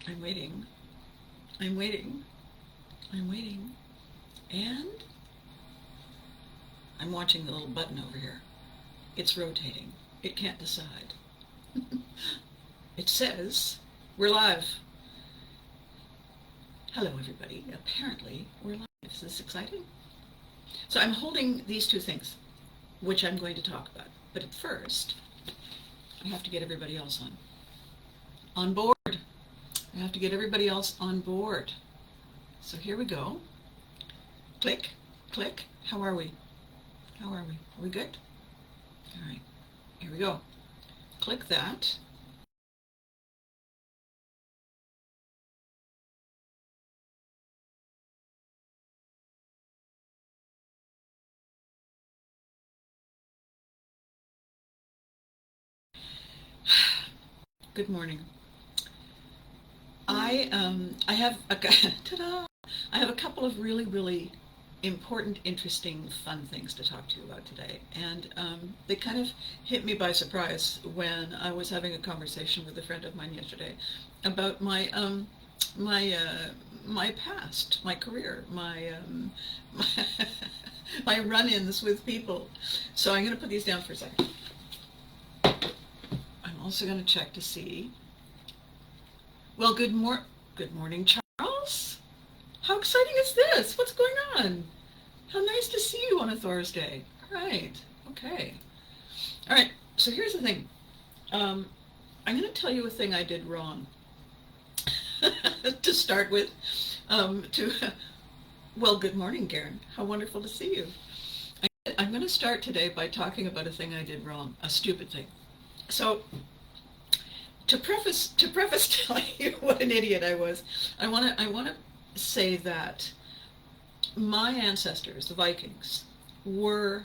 I'm waiting. I'm waiting. I'm waiting. And I'm watching the little button over here. It's rotating. It can't decide. It says, we're live. Hello, everybody. Apparently, we're live. Is this exciting? So I'm holding these two things, which I'm going to talk about. But at first, I have to get everybody else on board. I have to get everybody else on board. So here we go. Click, click. How are we? How are we? Are we good? All right. Here we go. Click that. Good morning. I have a ta-da! I have a couple of really important, interesting, fun things to talk to you about today, and they kind of hit me by surprise when I was having a conversation with a friend of mine yesterday about my past, my career, my, my run-ins with people. So I'm going to put these down for a second. I'm also going to check to see. Well, good morning, Charles. How exciting is this? What's going on? How nice to see you on a Thursday. All right. Okay. All right. So here's the thing. I'm going to tell you a thing I did wrong. To start with, well, good morning, Garen. How wonderful to see you. I'm going to start today by talking about a thing I did wrong, a stupid thing. So, to preface telling you what an idiot I was, I want to say that my ancestors, the Vikings, were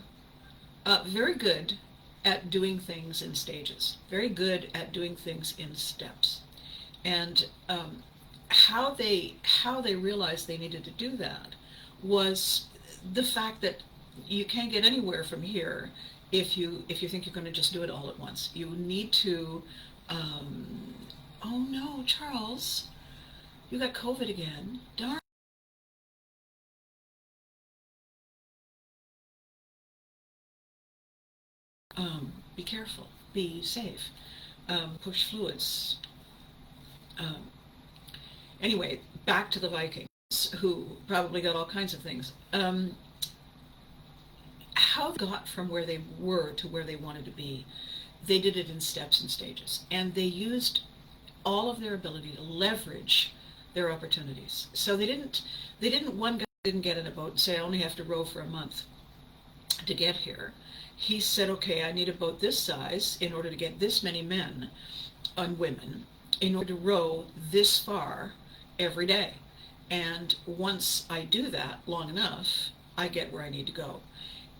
very good at doing things in stages, very good at doing things in steps, and how they realized they needed to do that was the fact that you can't get anywhere from here if you think you're going to just do it all at once. You need to. Oh no, Charles, you got COVID again. Darn. Be careful. Be safe. Push fluids. Anyway, back to the Vikings, who probably got all kinds of things. How they got from where they were to where they wanted to be, they did it in steps and stages, and they used all of their ability to leverage their opportunities. So one guy didn't get in a boat and say, I only have to row for a month to get here. He said, okay, I need a boat this size in order to get this many men and women in order to row this far every day. And once I do that long enough, I get where I need to go.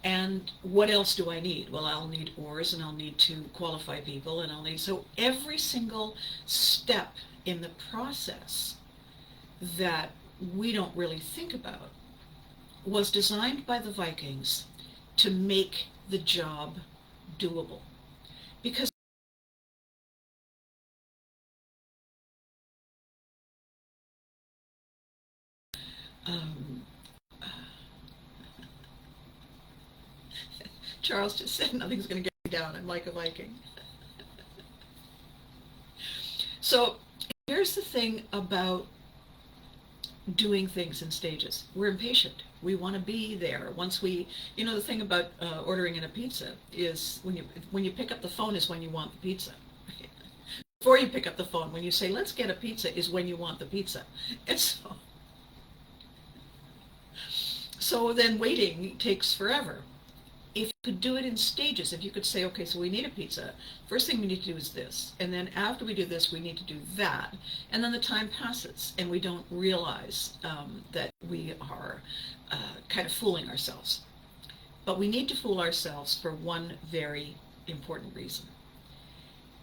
And what else do I need? Well, I'll need oars, and I'll need to qualify people, and so every single step in the process that we don't really think about was designed by the Vikings to make the job doable. Because Charles just said nothing's going to get me down. I'm like a Viking. So here's the thing about doing things in stages. We're impatient. We want to be there. Once the thing about ordering in a pizza is when you pick up the phone is when you want the pizza. Before you pick up the phone, when you say, let's get a pizza, is when you want the pizza. And so then waiting takes forever. If you could do it in stages, if you could say, okay, so we need a pizza, first thing we need to do is this, and then after we do this, we need to do that, and then the time passes, and we don't realize that we are kind of fooling ourselves. But we need to fool ourselves for one very important reason.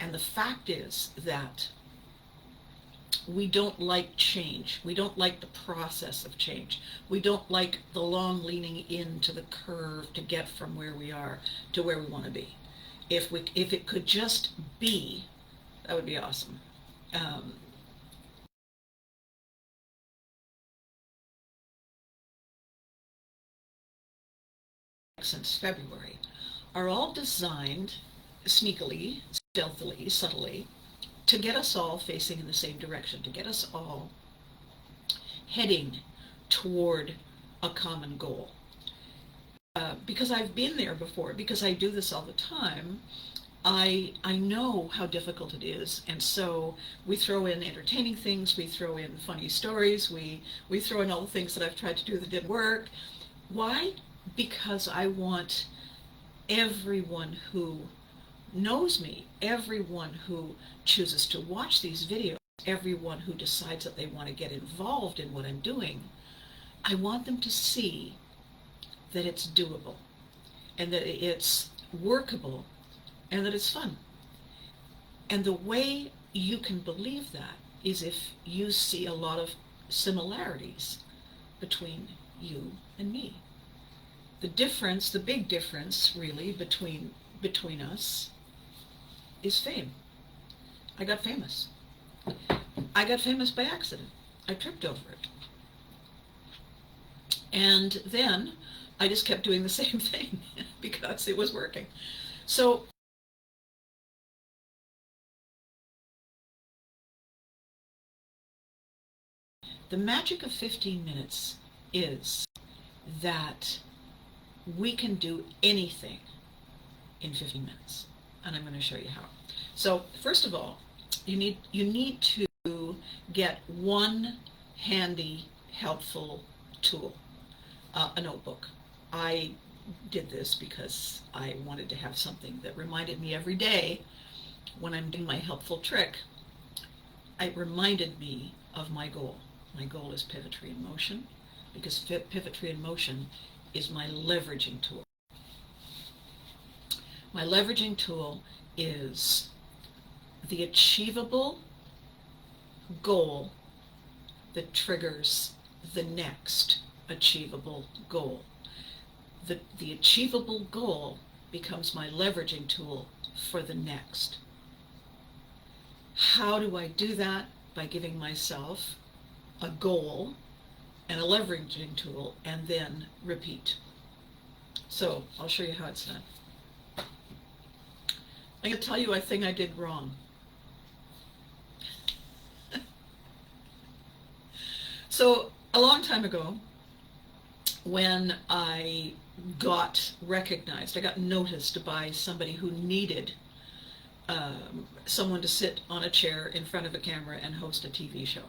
And the fact is that we don't like change. We don't like the process of change. We don't like the long leaning into the curve to get from where we are to where we want to be. If it could just be, that would be awesome. since February are all designed sneakily, stealthily, subtly, to get us all facing in the same direction, to get us all heading toward a common goal. Because I've been there before, because I do this all the time, I know how difficult it is, and so we throw in entertaining things, we throw in funny stories, we throw in all the things that I've tried to do that didn't work. Why? Because I want everyone who knows me, everyone who chooses to watch these videos, everyone who decides that they want to get involved in what I'm doing, I want them to see that it's doable, and that it's workable, and that it's fun. And the way you can believe that is if you see a lot of similarities between you and me. The difference, the big difference really between us is fame. I got famous. I got famous by accident. I tripped over it. And then I just kept doing the same thing because it was working. So the magic of 15 minutes is that we can do anything in 15 minutes. And I'm going to show you how. So first of all, you need to get one handy, helpful tool, a notebook. I did this because I wanted to have something that reminded me every day when I'm doing my helpful trick. It reminded me of my goal. My goal is pivotry in motion, because pivotry in motion is my leveraging tool. My leveraging tool is the achievable goal that triggers the next achievable goal. The achievable goal becomes my leveraging tool for the next. How do I do that? By giving myself a goal and a leveraging tool, and then repeat. So I'll show you how it's done. I'm going to tell you a thing I did wrong. So a long time ago, when I got recognized, I got noticed by somebody who needed someone to sit on a chair in front of a camera and host a TV show.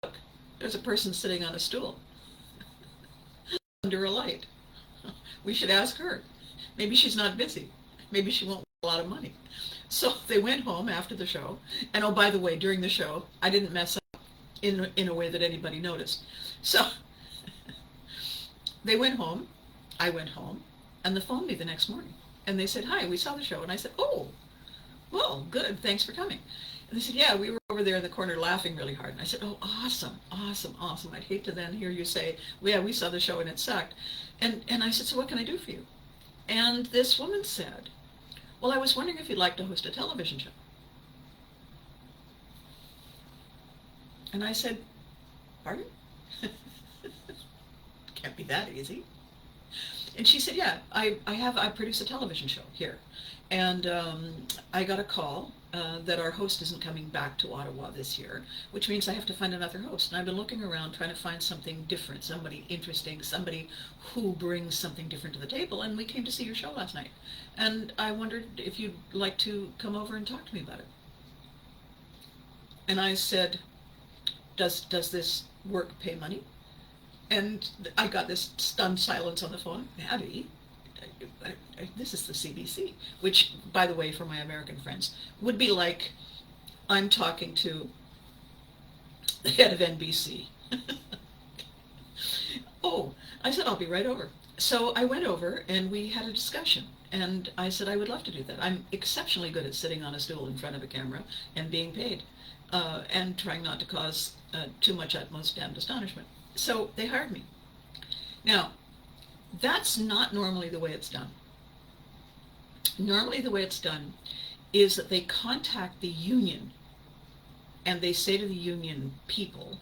Look, there's a person sitting on a stool under a light. We should ask her. Maybe she's not busy. Maybe she won't want a lot of money. So they went home after the show, and oh, by the way, during the show, I didn't mess up in a way that anybody noticed. So they went home, I went home, and they phoned me the next morning. And they said, "Hi, we saw the show." And I said, "Oh, well, good, thanks for coming." And they said, "Yeah, we were over there in the corner laughing really hard." And I said, "Oh, awesome, awesome, awesome. I'd hate to then hear you say, well, yeah, we saw the show and it sucked." And I said, "So what can I do for you?" And this woman said, "Well, I was wondering if you'd like to host a television show." And I said, "Pardon?" Can't be that easy. And she said, "Yeah, I produce a television show here. And I got a call that our host isn't coming back to Ottawa this year, which means I have to find another host. And I've been looking around trying to find something different, somebody interesting, somebody who brings something different to the table. And we came to see your show last night. And I wondered if you'd like to come over and talk to me about it." And I said, does this work pay money?" And I got this stunned silence on the phone. "Abby, this is the CBC," which, by the way, for my American friends, would be like I'm talking to the head of NBC. "Oh," I said, "I'll be right over." So I went over and we had a discussion. And I said, "I would love to do that. I'm exceptionally good at sitting on a stool in front of a camera and being paid and trying not to cause too much utmost damned astonishment." So they hired me. Now, that's not normally the way it's done. Normally the way it's done is that they contact the union and they say to the union people,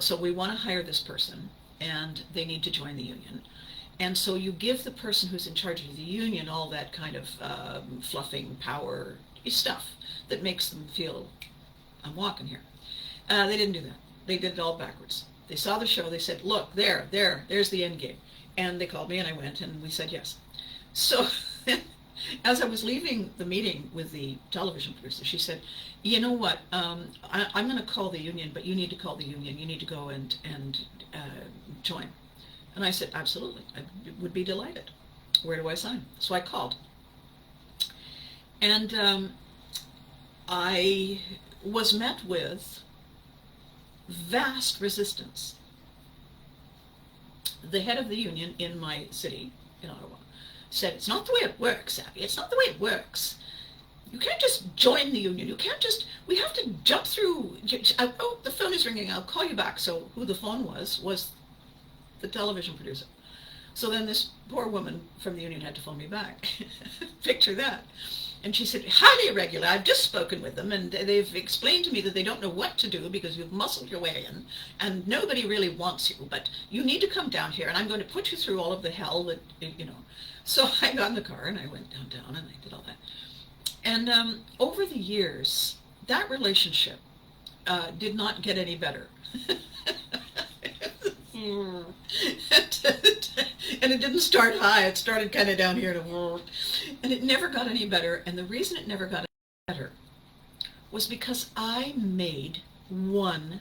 so we want to hire this person, and they need to join the union. And so you give the person who's in charge of the union all that kind of fluffing power stuff that makes them feel, I'm walking here. They didn't do that. They did it all backwards. They saw the show, they said, look, there's the end game. And they called me and I went and we said yes. So as I was leaving the meeting with the television producer, she said, you know what, I'm going to call the union, but you need to call the union. You need to go and join. And I said, absolutely, I would be delighted. Where do I sign? So I called. And I was met with vast resistance. The head of the union in my city, in Ottawa, said, it's not the way it works, Abby. It's not the way it works. You can't just join the union. You can't just, we have to jump through. Oh, the phone is ringing. I'll call you back. So who the phone was the television producer. So then this poor woman from the union had to phone me back. Picture that. And she said, highly irregular. I've just spoken with them, and they've explained to me that they don't know what to do because you've muscled your way in, and nobody really wants you, but you need to come down here, and I'm going to put you through all of the hell that, you know. So I got in the car, and I went downtown, and I did all that. And over the years, that relationship did not get any better. And it didn't start high, it started kind of down here to, and it never got any better. And the reason it never got any better was because I made one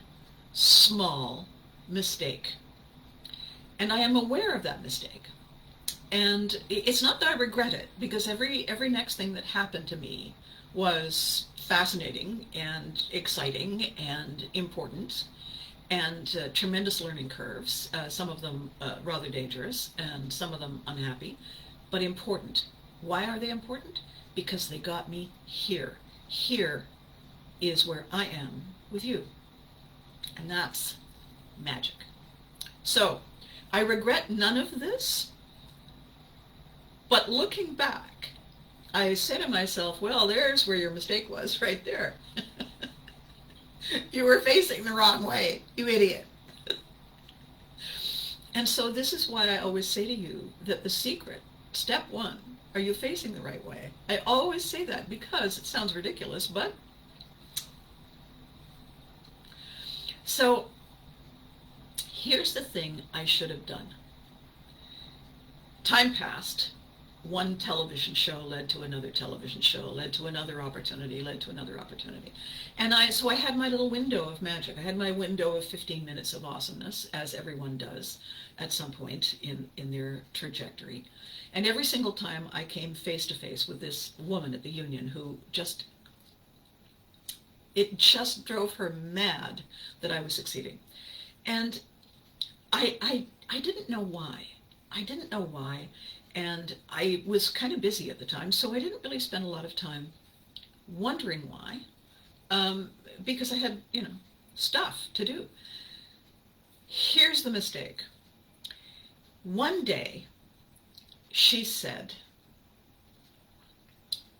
small mistake. And I am aware of that mistake. And it's not that I regret it, because every next thing that happened to me was fascinating and exciting and important, and tremendous learning curves, some of them rather dangerous, and some of them unhappy, but important. Why are they important? Because they got me here. Here is where I am with you. And that's magic. So, I regret none of this, but looking back, I say to myself, well, there's where your mistake was, right there. You were facing the wrong way, you idiot. And so this is why I always say to you that the secret, step one, are you facing the right way? I always say that because it sounds ridiculous, but... So, here's the thing I should have done. Time passed. One television show led to another television show, led to another opportunity, led to another opportunity. And so I had my little window of magic. I had my window of 15 minutes of awesomeness, as everyone does at some point in their trajectory. And every single time I came face to face with this woman at the union who it just drove her mad that I was succeeding. And I didn't know why. I didn't know why. And I was kind of busy at the time, so I didn't really spend a lot of time wondering why, because I had, stuff to do. Here's the mistake. One day, she said,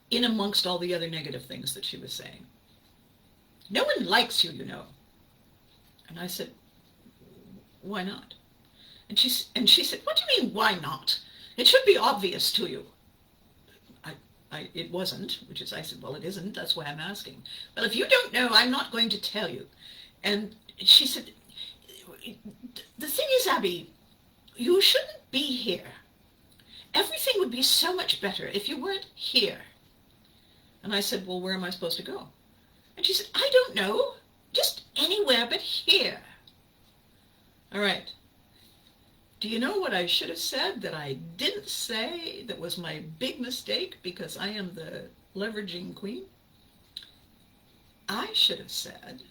in amongst all the other negative things that she was saying, no one likes you, you know. And I said, why not? And she said, what do you mean, why not? It should be obvious to you. It wasn't, I said, well, it isn't, that's why I'm asking. Well, if you don't know, I'm not going to tell you. And she said, the thing is, Abby, you shouldn't be here. Everything would be so much better if you weren't here. And I said, well, where am I supposed to go? And she said, I don't know, just anywhere but here. All right. Do you know what I should have said that I didn't say that was my big mistake because I am the leveraging queen? I should have said,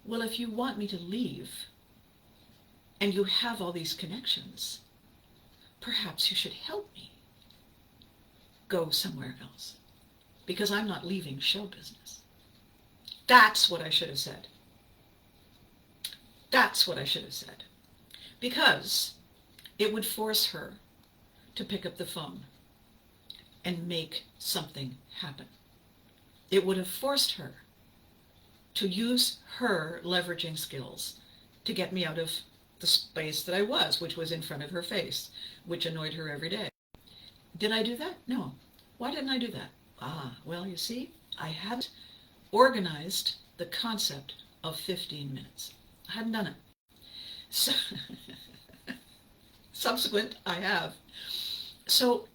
well, if you want me to leave and you have all these connections, perhaps you should help me go somewhere else because I'm not leaving show business. That's what I should have said. That's what I should have said. Because it would force her to pick up the phone and make something happen. It would have forced her to use her leveraging skills to get me out of the space that I was, which was in front of her face, which annoyed her every day. Did I do that? No. Why didn't I do that? Well, you see, I hadn't organized the concept of 15 minutes. I hadn't done it. So, subsequent, I have. So,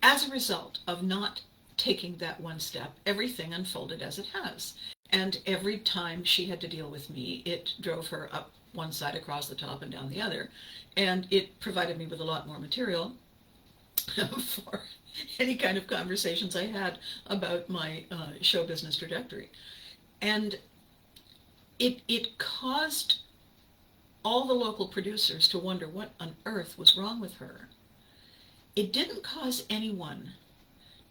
as a result of not taking that one step, everything unfolded as it has. And every time she had to deal with me, it drove her up one side across the top and down the other. And it provided me with a lot more material for any kind of conversations I had about my show business trajectory. And it caused all the local producers to wonder what on earth was wrong with her. It didn't cause anyone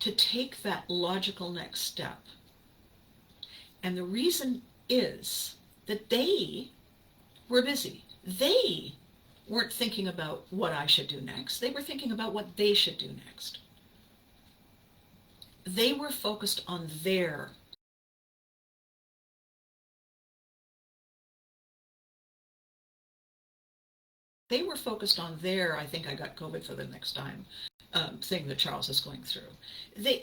to take that logical next step. And the reason is that they were busy. They weren't thinking about what I should do next. They were thinking about what they should do next. They were focused on their I think I got COVID for the next time, thing that Charles is going through. They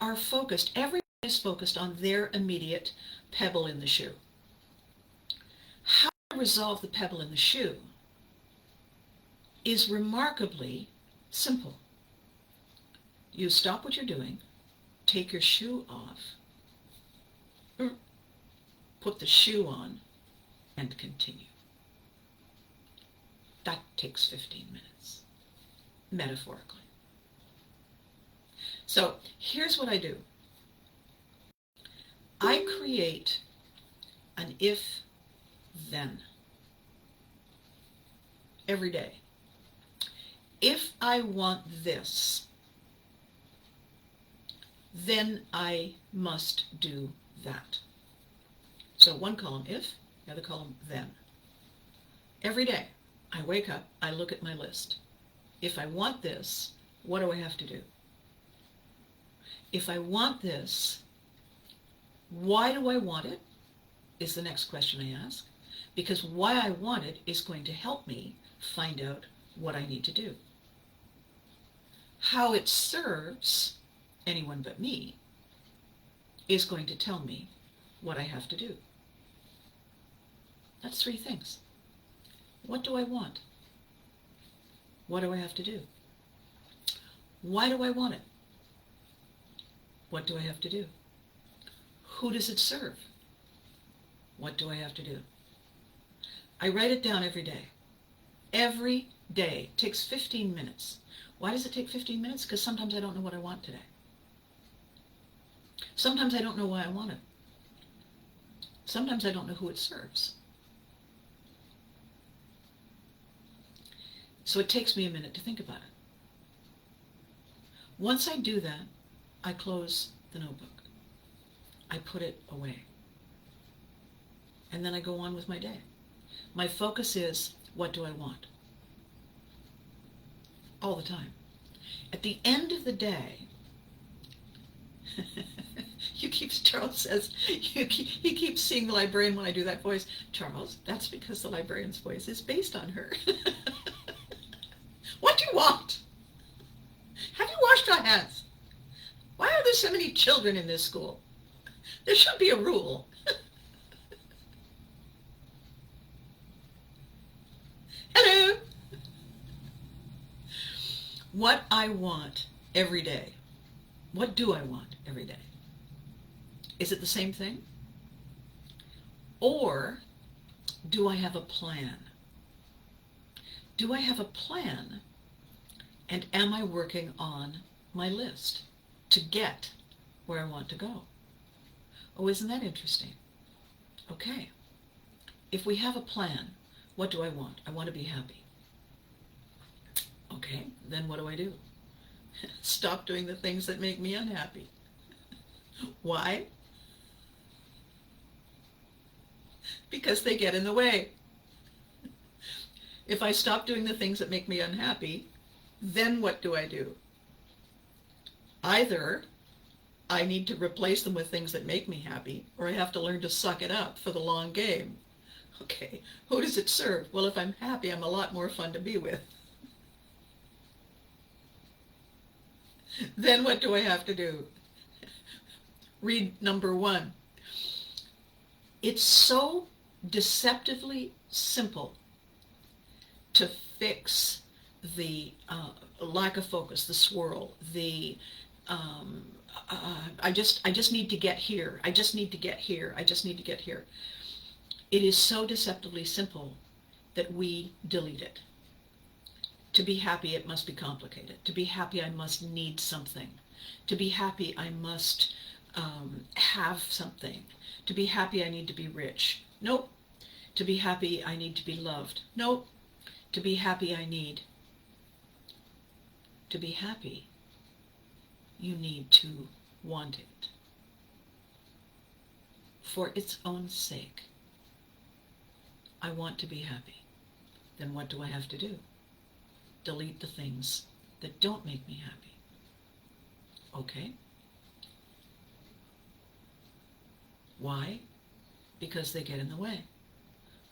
are focused, everyone is focused on their immediate pebble in the shoe. How to resolve the pebble in the shoe is remarkably simple. You stop what you're doing, take your shoe off, put the shoe on, and continue. That takes 15 minutes, metaphorically. So here's what I do. I create an if-then every day. If I want this, then I must do that. So one column if, the other column then. Every day I wake up, I look at my list. If I want this, what do I have to do? If I want this, why do I want it? Is the next question I ask. Because why I want it is going to help me find out what I need to do. How it serves anyone but me is going to tell me what I have to do. That's three things. What do I want? What do I have to do? Why do I want it? What do I have to do? Who does it serve? What do I have to do? I write it down every day. Every day. It takes 15 minutes. Why does it take 15 minutes? Because sometimes I don't know what I want today. Sometimes I don't know why I want it. Sometimes I don't know who it serves. So it takes me a minute to think about it. Once I do that, I close the notebook. I put it away. And then I go on with my day. My focus is, what do I want? All the time. At the end of the day, Charles says, he keeps seeing the librarian when I do that voice. Charles, that's because the librarian's voice is based on her. What do you want? Have you washed your hands? Why are there so many children in this school? There should be a rule. Hello. What I want every day. What do I want every day? Is it the same thing? Or do I have a plan? Do I have a plan? And am I working on my list to get where I want to go? Oh, isn't that interesting? Okay. If we have a plan, what do I want? I want to be happy. Okay, then what do? Stop doing the things that make me unhappy. Why? Because they get in the way. If I stop doing the things that make me unhappy, then what do? Either I need to replace them with things that make me happy, or I have to learn to suck it up for the long game. Okay, who does it serve? Well, if I'm happy, I'm a lot more fun to be with. Then what do I have to do? Read number 1. It's so deceptively simple to fix the lack of focus, the swirl, the I just need to get here. I just need to get here. I just need to get here. It is so deceptively simple that we delete it. To be happy, it must be complicated. To be happy, I must need something. To be happy, I must have something. To be happy, I need to be rich. Nope. To be happy, I need to be loved. Nope. To be happy, I need. To be happy, you need to want it. For its own sake. I want to be happy. Then what do I have to do? Delete the things that don't make me happy. Okay? Why? Because they get in the way.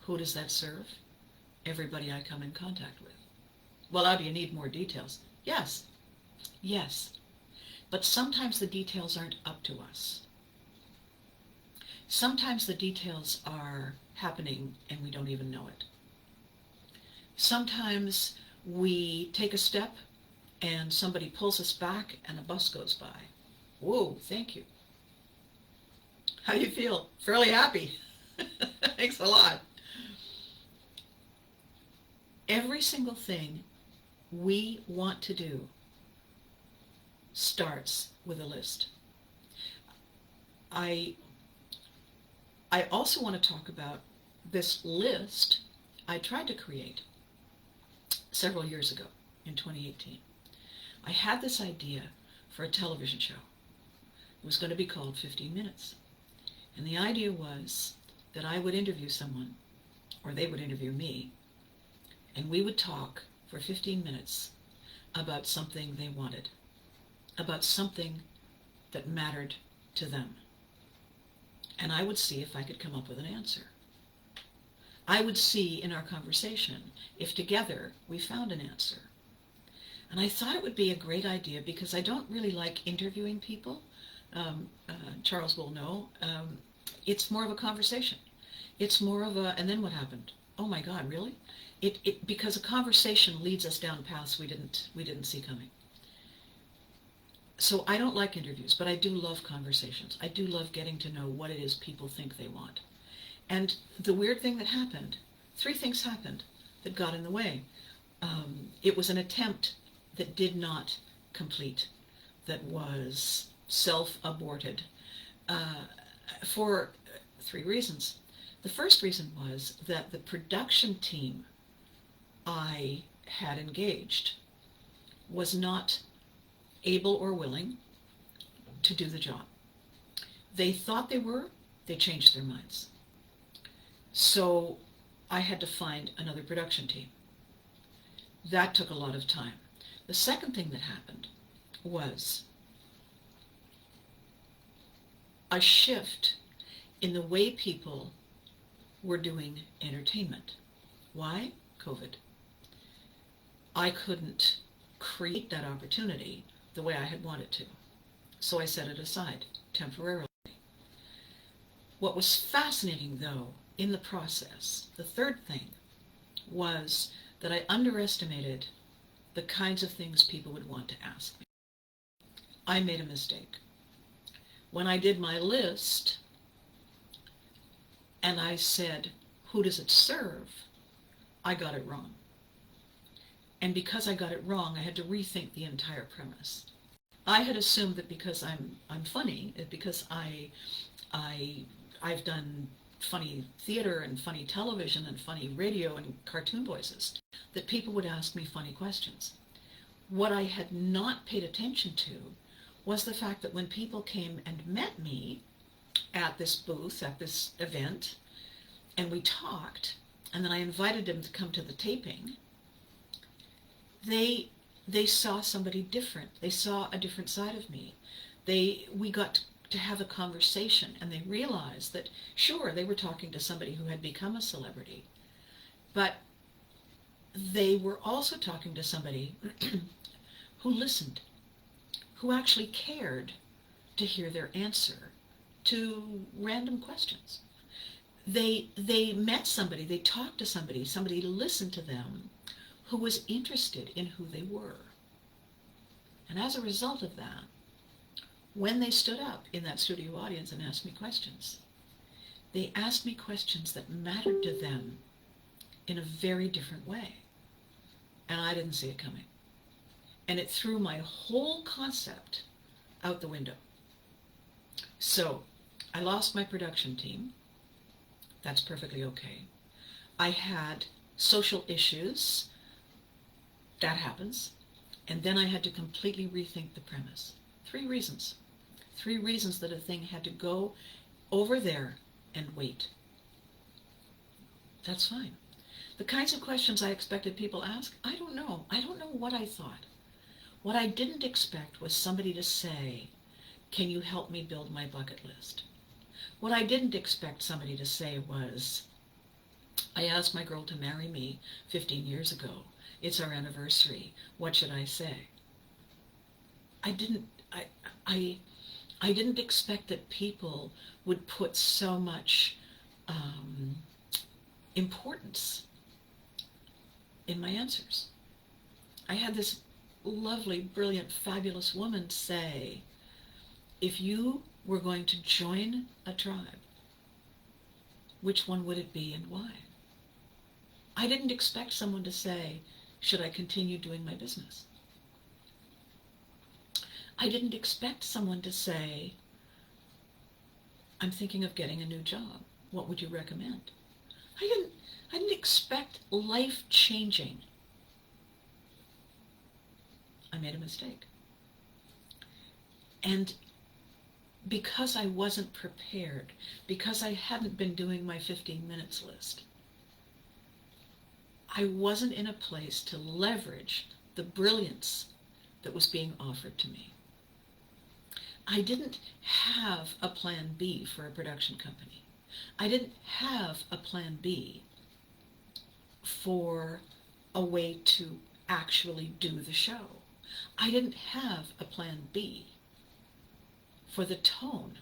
Who does that serve? Everybody I come in contact with. Well, how do you need more details? Yes. Yes. But sometimes the details aren't up to us. Sometimes the details are happening and we don't even know it. Sometimes we take a step and somebody pulls us back and a bus goes by. Whoa, thank you. How do you feel? Fairly happy. Thanks a lot. Every single thing we want to do starts with a list. I also want to talk about this list I tried to create several years ago in 2018. I had this idea for a television show. It was going to be called 15 Minutes. And the idea was that I would interview someone, or they would interview me, and we would talk for 15 minutes about something they wanted, about something that mattered to them. And I would see if I could come up with an answer. I would see in our conversation if together we found an answer. And I thought it would be a great idea because I don't really like interviewing people. Charles will know. It's more of a conversation. It's more of a, and then what happened? Oh my God, really? Because a conversation leads us down paths we didn't see coming. So I don't like interviews, but I do love conversations. I do love getting to know what it is people think they want. And the weird thing that happened, 3 things happened that got in the way. It was an attempt that did not complete, that was self-aborted for 3 reasons. The first reason was that the production team I had engaged was not able or willing to do the job. They thought they were, they changed their minds. So I had to find another production team. That took a lot of time. The second thing that happened was a shift in the way people were doing entertainment. Why? COVID. I couldn't create that opportunity the way I had wanted to. So I set it aside temporarily. What was fascinating, though, in the process, the third thing, was that I underestimated the kinds of things people would want to ask me. I made a mistake. When I did my list, and I said, who does it serve? I got it wrong. And because I got it wrong, I had to rethink the entire premise. I had assumed that because I'm funny, because I've done funny theater and funny television and funny radio and cartoon voices, that people would ask me funny questions. What I had not paid attention to was the fact that when people came and met me at this booth, at this event, and we talked, and then I invited them to come to the taping, they saw somebody different. They saw a different side of me. We got to have a conversation, and they realized that, sure, they were talking to somebody who had become a celebrity, but they were also talking to somebody who listened, who actually cared to hear their answer to random questions. They met somebody, they talked to somebody listened to them who was interested in who they were. And as a result of that, when they stood up in that studio audience and asked me questions, they asked me questions that mattered to them in a very different way. And I didn't see it coming. And it threw my whole concept out the window. So I lost my production team. That's perfectly okay. I had social issues. That happens. And then I had to completely rethink the premise. 3 reasons. 3 reasons that a thing had to go over there and wait. That's fine. The kinds of questions I expected people ask, I don't know. I don't know what I thought. What I didn't expect was somebody to say, can you help me build my bucket list? What I didn't expect somebody to say was, I asked my girl to marry me 15 years ago. It's our anniversary. What should I say? I didn't expect that people would put so much importance in my answers. I had this lovely, brilliant, fabulous woman say, if you were going to join a tribe, which one would it be and why? I didn't expect someone to say, should I continue doing my business? I didn't expect someone to say, I'm thinking of getting a new job. What would you recommend? I didn't expect life-changing. I made a mistake. And because I wasn't prepared, because I hadn't been doing my 15 minutes list, I wasn't in a place to leverage the brilliance that was being offered to me. I didn't have a plan B for a production company. I didn't have a plan B for a way to actually do the show. I didn't have a plan B for the tone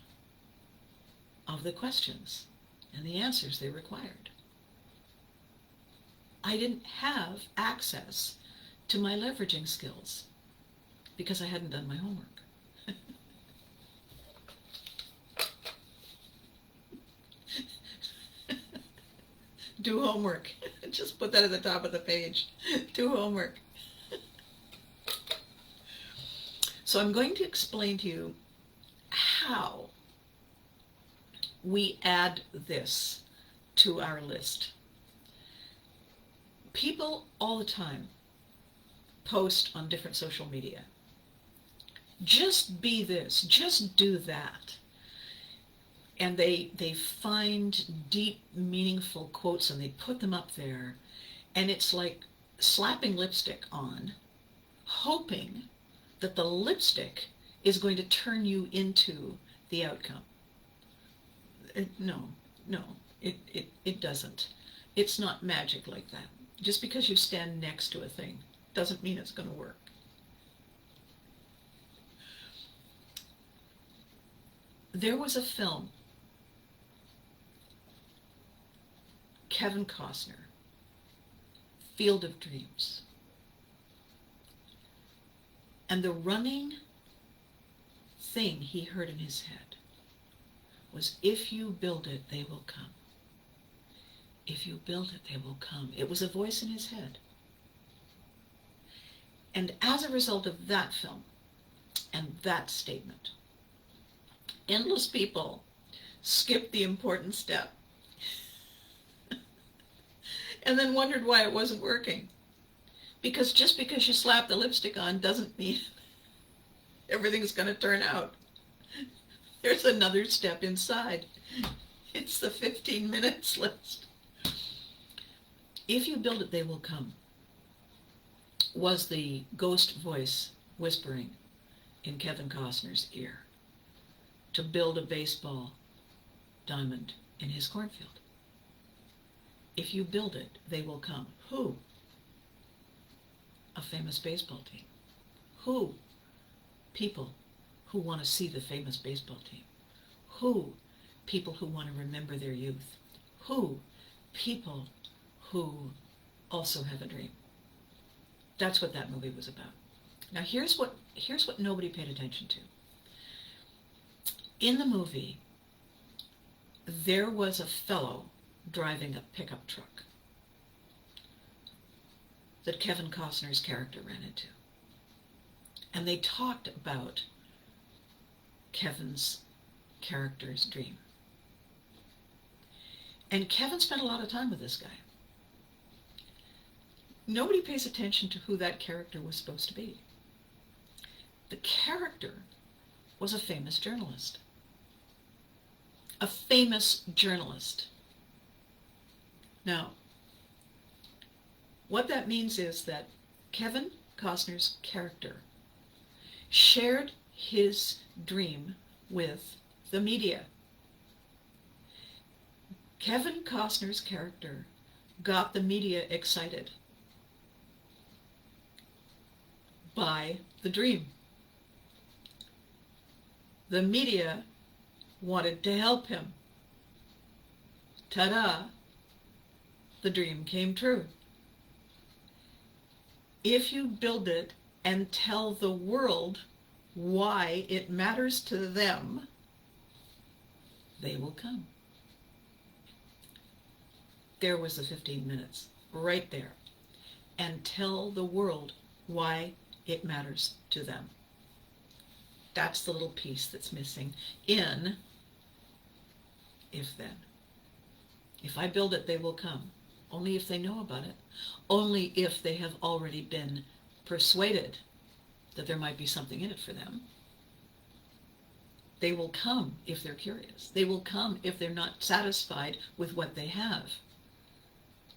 of the questions and the answers they required. I didn't have access to my leveraging skills because I hadn't done my homework. Do homework. Just put that at the top of the page. Do homework. So I'm going to explain to you how we add this to our list. People all the time post on different social media. Just be this, just do that. And they find deep, meaningful quotes and they put them up there. And it's like slapping lipstick on, hoping that the lipstick is going to turn you into the outcome. No, it doesn't. It's not magic like that. Just because you stand next to a thing doesn't mean it's going to work. There was a film, Kevin Costner, Field of Dreams. And the running thing he heard in his head was, if you build it, they will come. If you build it, they will come. It was a voice in his head. And as a result of that film and that statement, endless people skipped the important step and then wondered why it wasn't working. Because just because you slap the lipstick on doesn't mean everything's going to turn out. There's another step inside. It's the 15 minutes list. If you build it, they will come, was the ghost voice whispering in Kevin Costner's ear. to build a baseball diamond in his cornfield. If you build it, they will come. Who? A famous baseball team. Who? People who want to see the famous baseball team. Who? People who want to remember their youth. Who? People who also have a dream. That's what that movie was about. Now here's what nobody paid attention to. In the movie, there was a fellow driving a pickup truck that Kevin Costner's character ran into. And they talked about Kevin's character's dream. And Kevin spent a lot of time with this guy. Nobody pays attention to who that character was supposed to be. The character was a famous journalist. A famous journalist. Now, what that means is that Kevin Costner's character shared his dream with the media. Kevin Costner's character got the media excited by the dream. The media wanted to help him. Ta-da! The dream came true. If you build it and tell the world why it matters to them, they will come. There was the 15 minutes, right there. And tell the world why it matters to them. That's the little piece that's missing in if then. If I build it, they will come. Only if they know about it. Only if they have already been persuaded that there might be something in it for them. They will come if they're curious. They will come if they're not satisfied with what they have.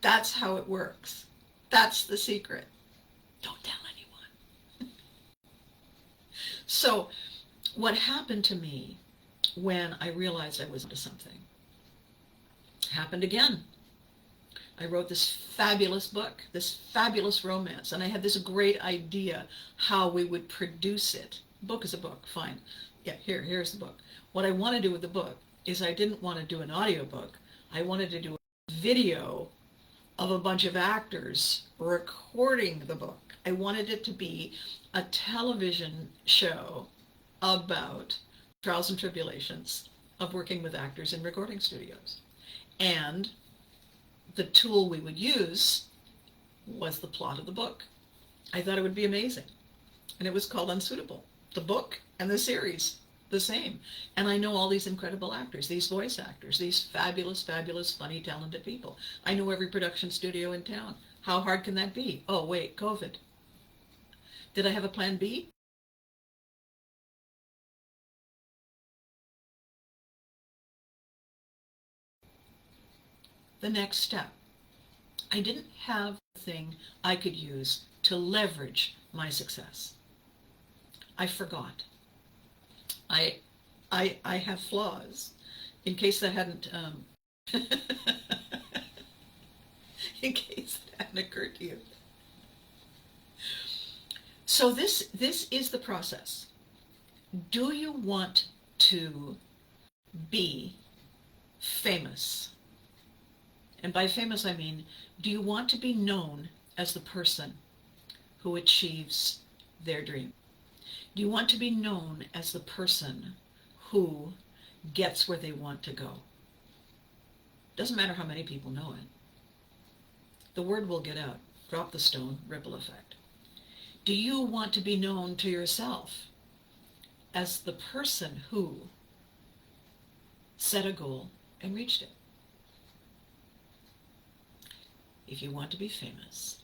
That's how it works. That's the secret. Don't tell anyone. So, what happened to me when I realized I was onto something happened again. I wrote this fabulous book, this fabulous romance, and I had this great idea how we would produce it. Book is a book, fine. Yeah, here's the book. What I want to do with the book is I didn't want to do an audiobook. I wanted to do a video of a bunch of actors recording the book. I wanted it to be a television show about trials and tribulations of working with actors in recording studios. And the tool we would use was the plot of the book. I thought it would be amazing. And it was called Unsuitable. The book and the series, the same. And I know all these incredible actors, these voice actors, these fabulous, fabulous, funny, talented people. I know every production studio in town. How hard can that be? Oh, wait, COVID. Did I have a plan B? The next step. I didn't have a thing I could use to leverage my success. I forgot. I have flaws. In case that hadn't, in case it hadn't occurred to you. So this is the process. Do you want to be famous? And by famous, I mean, do you want to be known as the person who achieves their dream? Do you want to be known as the person who gets where they want to go? Doesn't matter how many people know it. The word will get out. Drop the stone, ripple effect. Do you want to be known to yourself as the person who set a goal and reached it? If you want to be famous,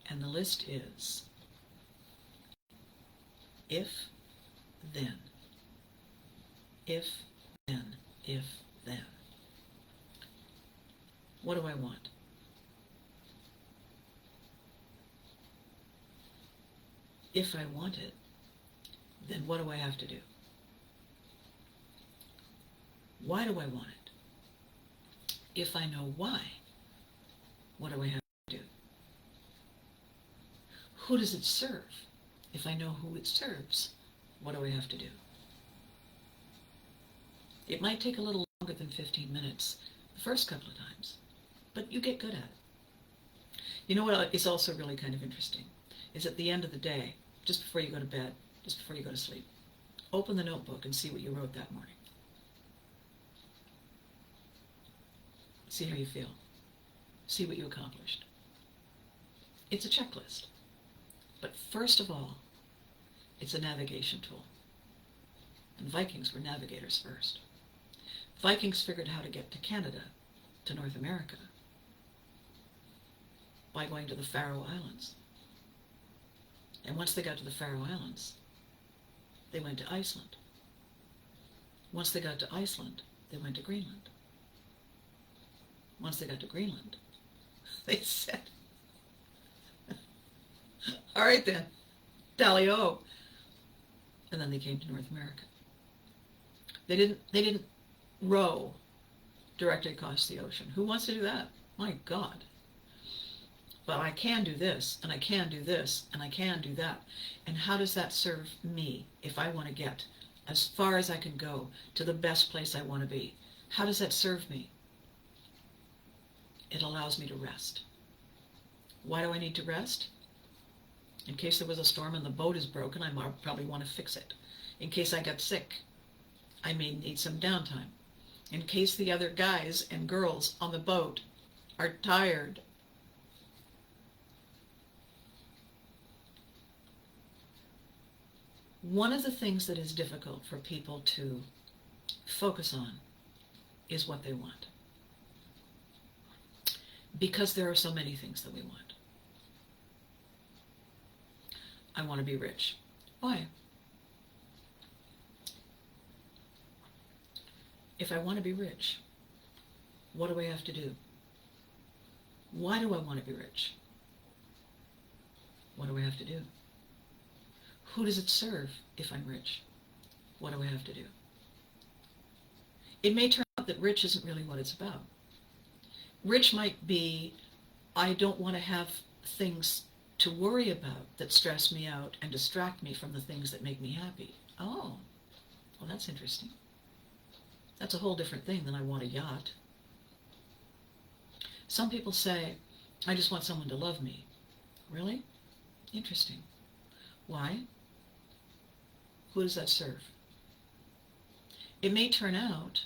and the list is if, then, if, then, if, then. What do I want? if I want it, then what do I have to do? Why do I want it? If I know why, what do I have to do? Who does it serve? If I know who it serves, what do I have to do? It might take a little longer than 15 minutes the first couple of times, but you get good at it. You know what is also really kind of interesting is at the end of the day, just before you go to bed, just before you go to sleep, open the notebook and see what you wrote that morning. See how you feel. See what you accomplished. It's a checklist. But first of all, it's a navigation tool. And Vikings were navigators first. Vikings figured how to get to Canada, to North America, by going to the Faroe Islands. And once they got to the Faroe Islands, they went to Iceland. Once they got to Iceland, they went to Greenland. Once they got to Greenland, they said, all right then, tally-o. And then they came to North America. They didn't row directly across the ocean. Who wants to do that? My God. But I can do this, and I can do this, and I can do that. And how does that serve me if I want to get as far as I can go to the best place I want to be? How does that serve me? It allows me to rest. Why do I need to rest? In case there was a storm and the boat is broken, I probably want to fix it. In case I got sick, I may need some downtime. In case the other guys and girls on the boat are tired. One of the things that is difficult for people to focus on is what they want. Because there are so many things that we want. I want to be rich. Why? If I want to be rich, what do I have to do? Why do I want to be rich? What do I have to do? Who does it serve if I'm rich? What do I have to do? It may turn out that rich isn't really what it's about. Rich might be, I don't want to have things to worry about that stress me out and distract me from the things that make me happy. Oh, well, that's interesting. That's a whole different thing than I want a yacht. Some people say, I just want someone to love me. Really? Interesting. Why? Who does that serve? It may turn out,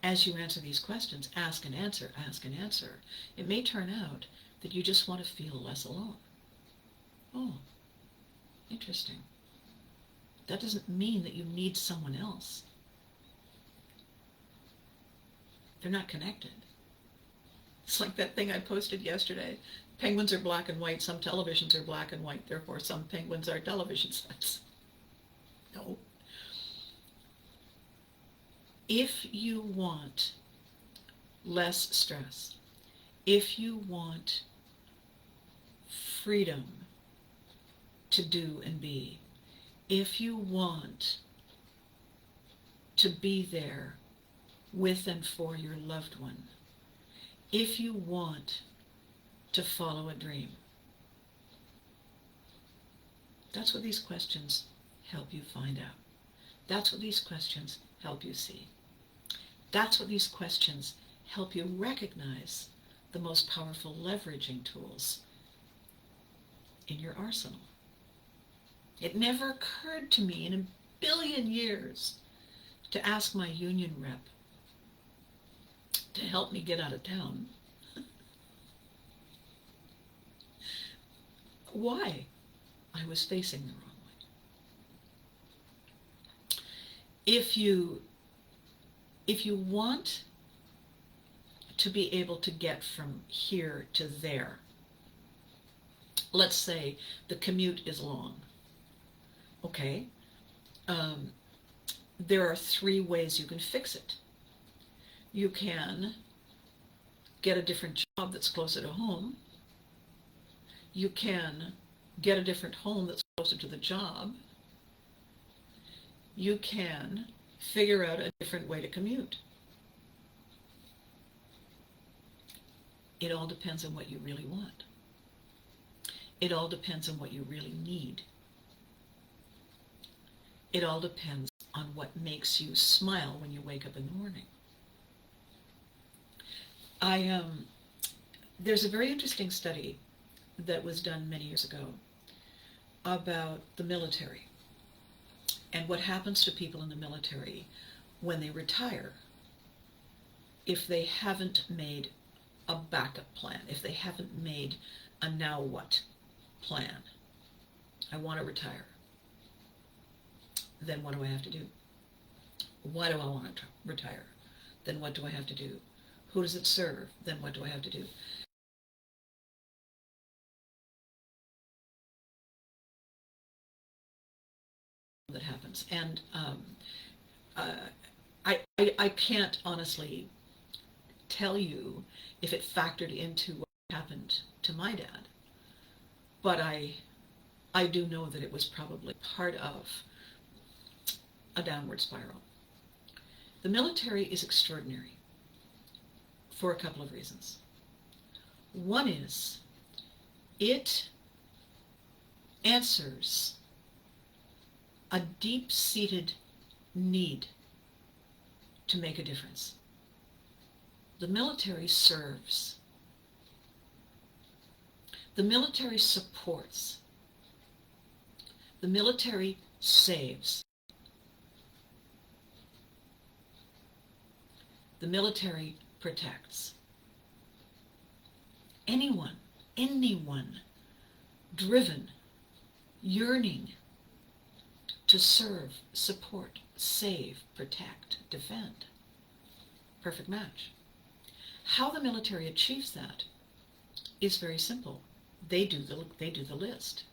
as you answer these questions, ask and answer, it may turn out that you just want to feel less alone. Oh, interesting. That doesn't mean that you need someone else. They're not connected. It's like that thing I posted yesterday. Penguins are black and white, some televisions are black and white, therefore some penguins are television sets. No. If you want less stress, if you want freedom to do and be, if you want to be there with and for your loved one, if you want to follow a dream, that's what these questions help you find out. That's what these questions help you see. That's what these questions help you recognize the most powerful leveraging tools in your arsenal. It never occurred to me in a billion years to ask my union rep to help me get out of town. Why? I was facing the wrong way. If you want to be able to get from here to there, let's say the commute is long. Okay, there are 3 ways you can fix it. You can get a different job that's closer to home. You can get a different home that's closer to the job, you can figure out a different way to commute. It all depends on what you really want. It all depends on what you really need. It all depends on what makes you smile when you wake up in the morning. There's a very interesting study that was done many years ago about the military and what happens to people in the military when they retire if they haven't made a backup plan, if they haven't made a now what plan. I want to retire. Then what do I have to do? Why do I want to retire? Then what do I have to do? Who does it serve? Then what do I have to do? That happens. And I can't honestly tell you if it factored into what happened to my dad, but I do know that it was probably part of a downward spiral. The military is extraordinary for a couple of reasons. One is it answers a deep-seated need to make a difference. The military serves. The military supports. The military saves. The military protects. Anyone driven, yearning to serve, support, save, protect, defend. Perfect match. How the military achieves that is very simple. They do the list.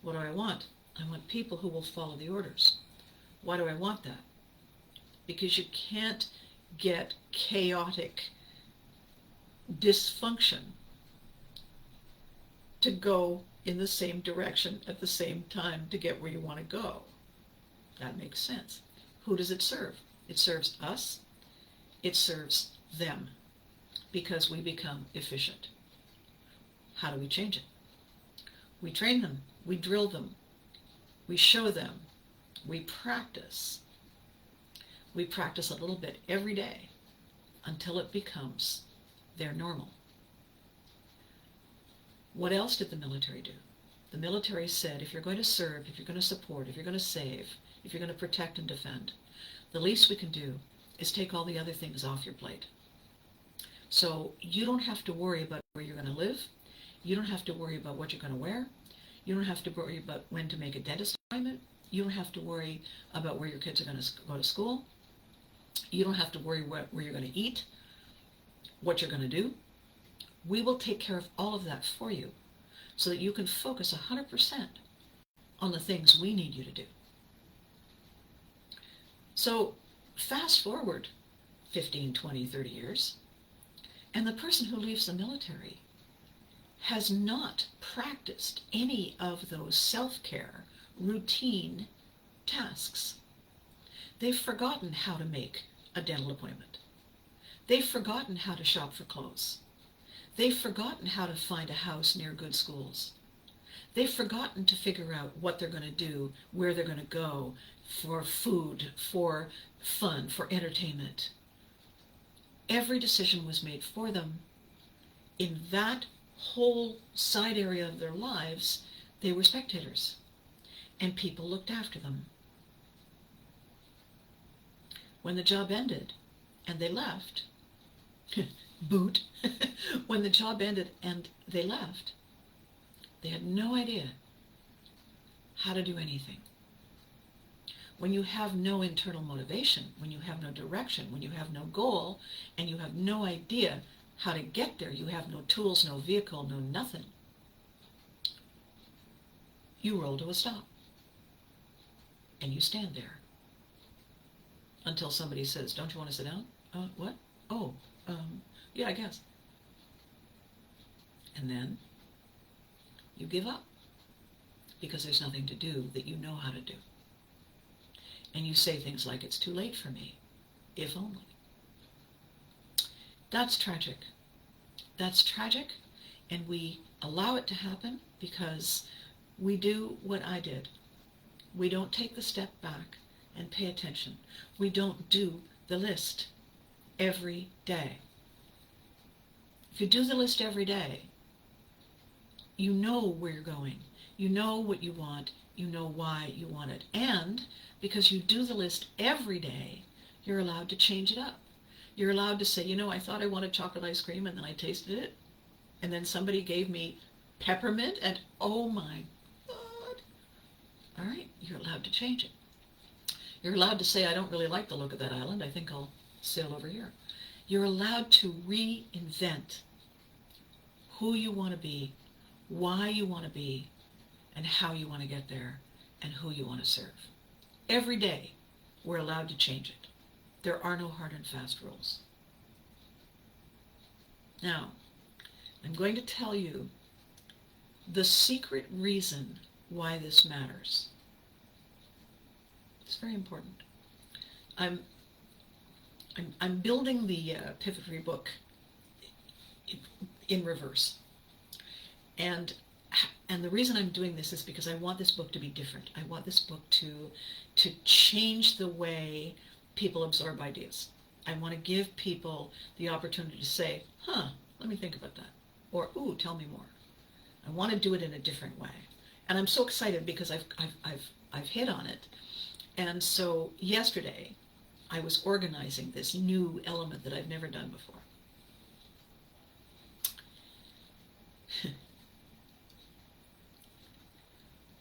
What do I want? I want people who will follow the orders. Why do I want that? Because you can't get chaotic dysfunction to go in the same direction at the same time to get where you want to go. That makes sense. Who does it serve? It serves us. It serves them because we become efficient. How do we change it? We train them. We drill them. We show them. We practice. We practice a little bit every day until it becomes their normal. What else did the military do? The military said, if you're going to serve, if you're going to support, if you're going to save, if you're going to protect and defend, the least we can do is take all the other things off your plate. So you don't have to worry about where you're going to live. You don't have to worry about what you're going to wear. You don't have to worry about when to make a dentist appointment. You don't have to worry about where your kids are going to go to school. You don't have to worry where you're going to eat, what you're going to do. We will take care of all of that for you so that you can focus 100% on the things we need you to do. So fast forward 15, 20, 30 years, and the person who leaves the military has not practiced any of those self-care, routine tasks. They've forgotten how to make a dental appointment. They've forgotten how to shop for clothes. They've forgotten how to find a house near good schools. They've forgotten to figure out what they're going to do, where they're going to go, for food, for fun, for entertainment. Every decision was made for them. In that whole side area of their lives, they were spectators, and people looked after them. When the job ended and they left, boot, when the job ended and they left, they had no idea how to do anything. When you have no internal motivation, when you have no direction, when you have no goal, and you have no idea how to get there, you have no tools, no vehicle, no nothing, you roll to a stop. And you stand there until somebody says, don't you want to sit down? What? Oh, yeah, I guess. And then you give up. because there's nothing to do that you know how to do. And you say things like, it's too late for me, if only. That's tragic. That's tragic, and we allow it to happen because we do what I did. We don't take the step back and pay attention. We don't do the list every day. If you do the list every day, you know where you're going. You know what you want. You know why you want it. And because you do the list every day, you're allowed to change it up. You're allowed to say, you know, I thought I wanted chocolate ice cream, and then I tasted it, and then somebody gave me peppermint, and oh my God. All right, you're allowed to change it. You're allowed to say, I don't really like the look of that island. I think I'll sail over here. You're allowed to reinvent who you want to be, why you want to be, and how you want to get there, and who you want to serve. Every day, we're allowed to change it. There are no hard and fast rules. Now, I'm going to tell you the secret reason why this matters. It's very important. I'm building the Pivot book in reverse. And the reason I'm doing this is because I want this book to be different. I want this book to change the way people absorb ideas. I want to give people the opportunity to say, let me think about that. Or, ooh, tell me more. I want to do it in a different way. And I'm so excited because I've hit on it. And so yesterday, I was organizing this new element that I've never done before.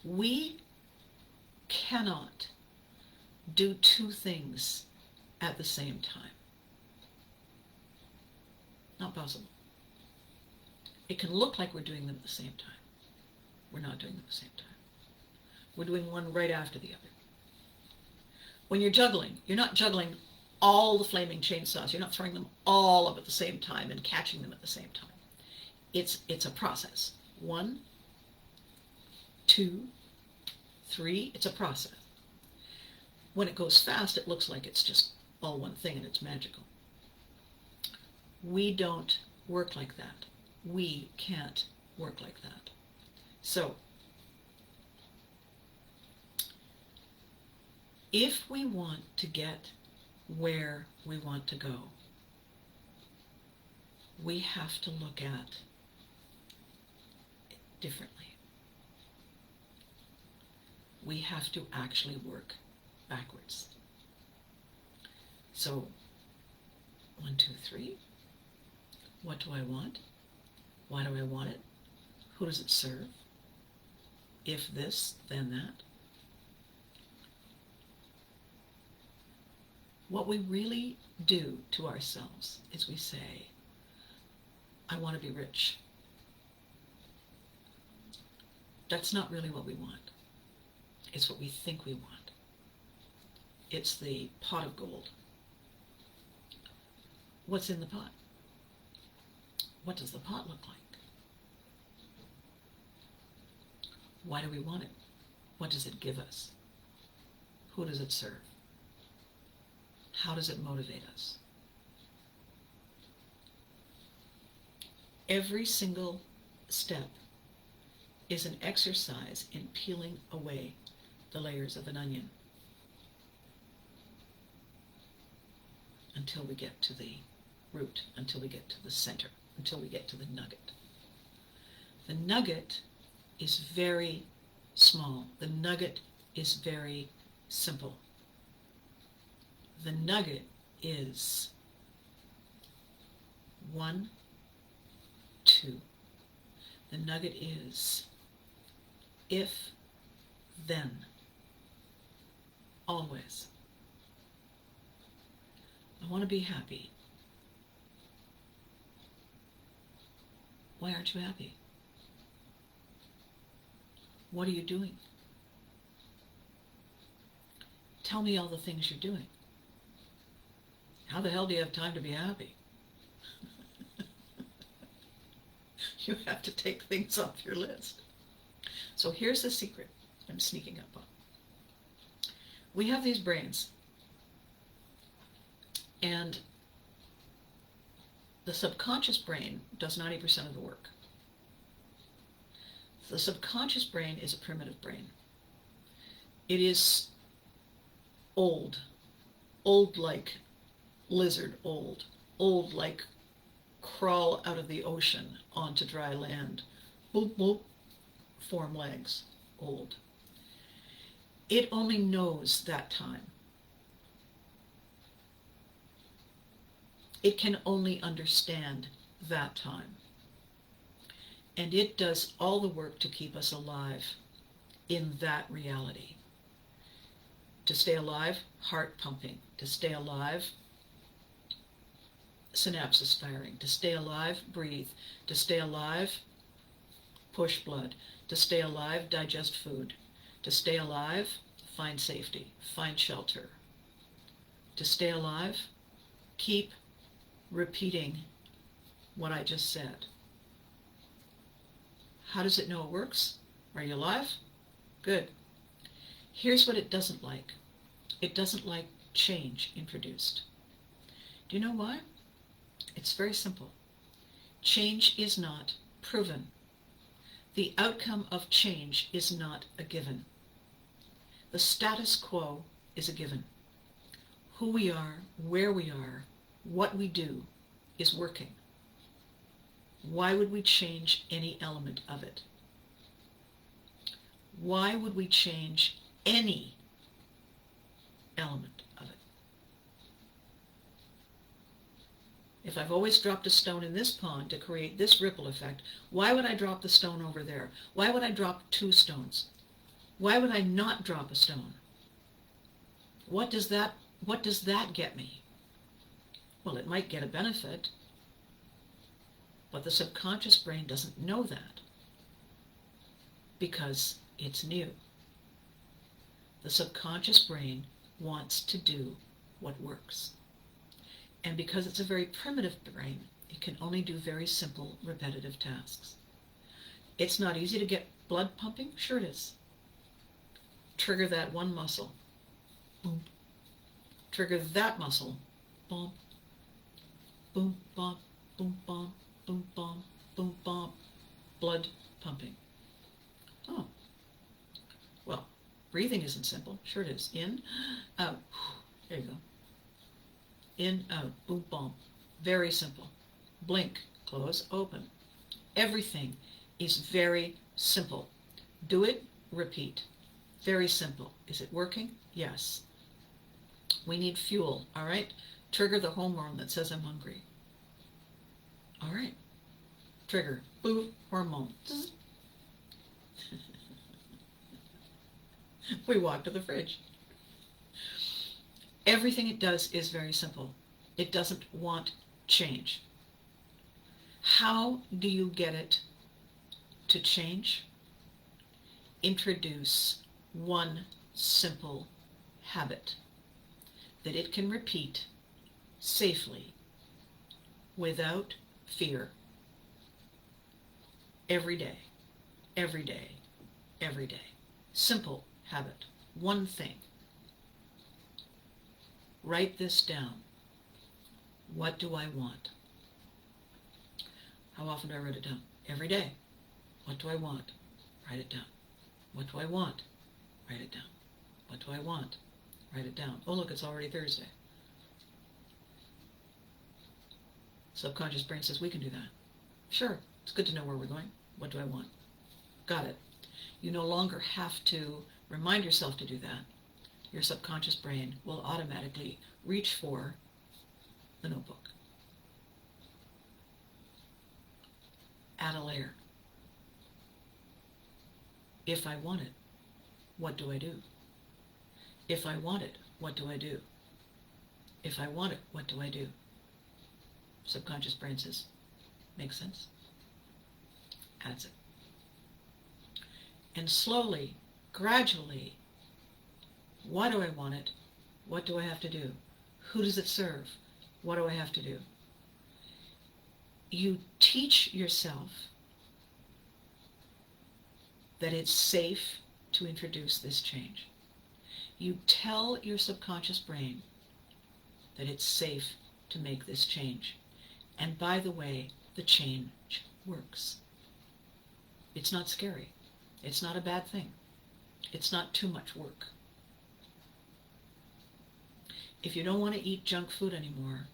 We cannot do two things at the same time. Not possible. It can look like we're doing them at the same time. We're not doing them at the same time. We're doing one right after the other. When you're juggling, you're not juggling all the flaming chainsaws. You're not throwing them all up at the same time and catching them at the same time. It's a process. 1, 2, 3. It's a process. When it goes fast, it looks like it's just all one thing and it's magical. We don't work like that. We can't work like that. So, if we want to get where we want to go, we have to look at it differently. We have to actually work backwards. So, 1, 2, 3. What do I want? Why do I want it? Who does it serve? If this, then that. What we really do to ourselves is we say, I want to be rich. That's not really what we want. It's what we think we want. It's the pot of gold. What's in the pot? What does the pot look like? Why do we want it? What does it give us? Who does it serve? How does it motivate us? Every single step is an exercise in peeling away the layers of an onion until we get to the root, until we get to the center, until we get to the nugget. The nugget is very small. The nugget is very simple. The nugget is 1, 2. The nugget is if, then, always. I want to be happy. Why aren't you happy? What are you doing? Tell me all the things you're doing. How the hell do you have time to be happy? You have to take things off your list. So here's the secret I'm sneaking up on. We have these brains, and the subconscious brain does 90% of the work. The subconscious brain is a primitive brain. It is old like lizard old like crawl out of the ocean onto dry land, boop boop, form legs, old. It only knows that time. It can only understand that time. And it does all the work to keep us alive in that reality. To stay alive, heart pumping. To stay alive, synapses firing. To stay alive, breathe. To stay alive, push blood. To stay alive, digest food. To stay alive, find safety, find shelter. To stay alive, keep repeating what I just said. How does it know it works? Are you alive? Good. Here's what it doesn't like. It doesn't like change introduced. Do you know why? It's very simple. Change is not proven. The outcome of change is not a given. The status quo is a given. Who we are, where we are, what we do is working. Why would we change any element of it? Why would we change any element of it? If I've always dropped a stone in this pond to create this ripple effect, why would I drop the stone over there? Why would I drop 2 stones? Why would I not drop a stone? What does that get me? Well, it might get a benefit, but the subconscious brain doesn't know that because it's new. The subconscious brain wants to do what works. And because it's a very primitive brain, it can only do very simple, repetitive tasks. It's not easy to get blood pumping? Sure it is. Trigger that one muscle. Boom. Trigger that muscle. Boom. Boom, bom, boom, bom, boom, bom, boom, bom. Blood pumping. Oh. Well, breathing isn't simple. Sure it is. In, out. There you go. In, out. Boom, bom. Very simple. Blink, close, open. Everything is very simple. Do it, repeat. Very simple. Is it working? Yes. We need fuel, all right? Trigger the hormone that says I'm hungry. All right. Trigger. Boo, hormone. We walk to the fridge. Everything it does is very simple. It doesn't want change. How do you get it to change? Introduce one simple habit that it can repeat safely without fear every day, every day, every day. Simple habit. One thing. Write this down. What do I want? How often do I write it down? Every day. What do I want? Write it down. What do I want? Write it down. What do I want? Write it down. Oh, look, it's already Thursday. Subconscious brain says we can do that. Sure, it's good to know where we're going. What do I want? Got it. You no longer have to remind yourself to do that. Your subconscious brain will automatically reach for the notebook. Add a layer. If I want it, what do I do? If I want it, what do I do? If I want it, what do I do? Subconscious brain says, makes sense? Adds it. And slowly, gradually, why do I want it? What do I have to do? Who does it serve? What do I have to do? You teach yourself that it's safe to introduce this change. You tell your subconscious brain that it's safe to make this change. And by the way, the change works. It's not scary. It's not a bad thing. It's not too much work. If you don't want to eat junk food anymore,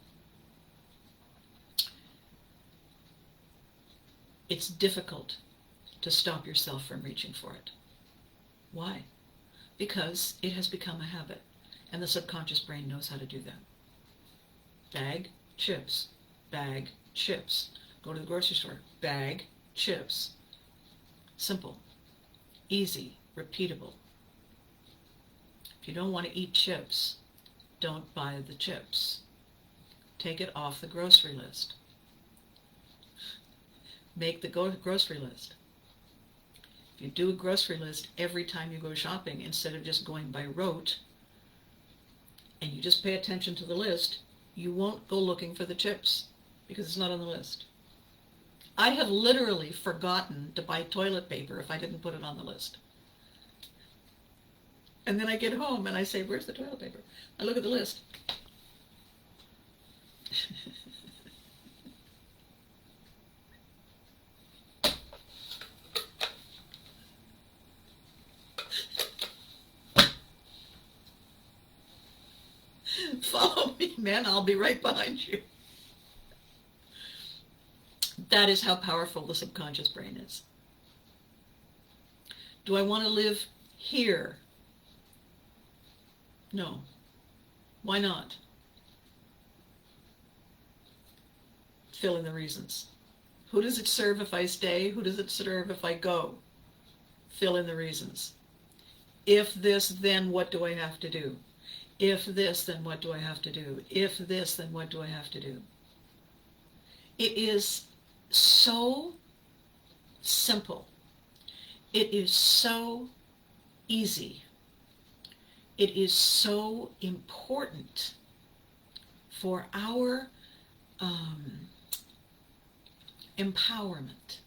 it's difficult to stop yourself from reaching for it. Why? Because it has become a habit, and the subconscious brain knows how to do that. Bag, chips, bag, chips. Go to the grocery store, bag, chips. Simple, easy, repeatable. If you don't want to eat chips, don't buy the chips. Take it off the grocery list. Make the grocery list. If you do a grocery list every time you go shopping, instead of just going by rote, and you just pay attention to the list, you won't go looking for the chips because it's not on the list. I have literally forgotten to buy toilet paper if I didn't put it on the list. And then I get home and I say, where's the toilet paper? I look at the list. Follow me, man. I'll be right behind you. That is how powerful the subconscious brain is. Do I want to live here? No. Why not? Fill in the reasons. Who does it serve if I stay? Who does it serve if I go? Fill in the reasons. If this, then what do I have to do? If this, then what do I have to do? If this, then what do I have to do? It is so simple. It is so easy. It is so important for our empowerment,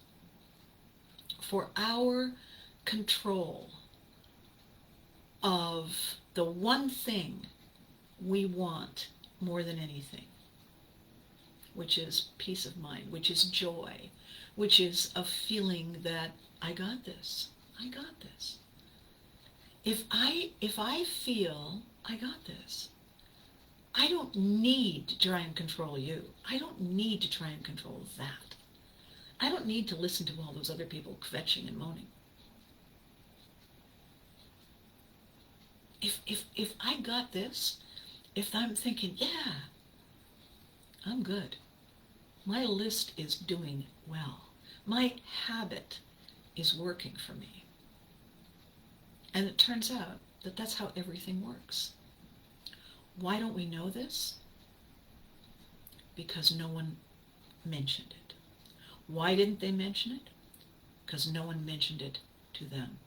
for our control of the one thing we want more than anything, which is peace of mind, which is joy, which is a feeling that I got this, I got this. If I feel I got this, I don't need to try and control you. I don't need to try and control that. I don't need to listen to all those other people kvetching and moaning. If I got this, if I'm thinking, yeah, I'm good. My list is doing well. My habit is working for me. And it turns out that that's how everything works. Why don't we know this? Because no one mentioned it. Why didn't they mention it? Because no one mentioned it to them.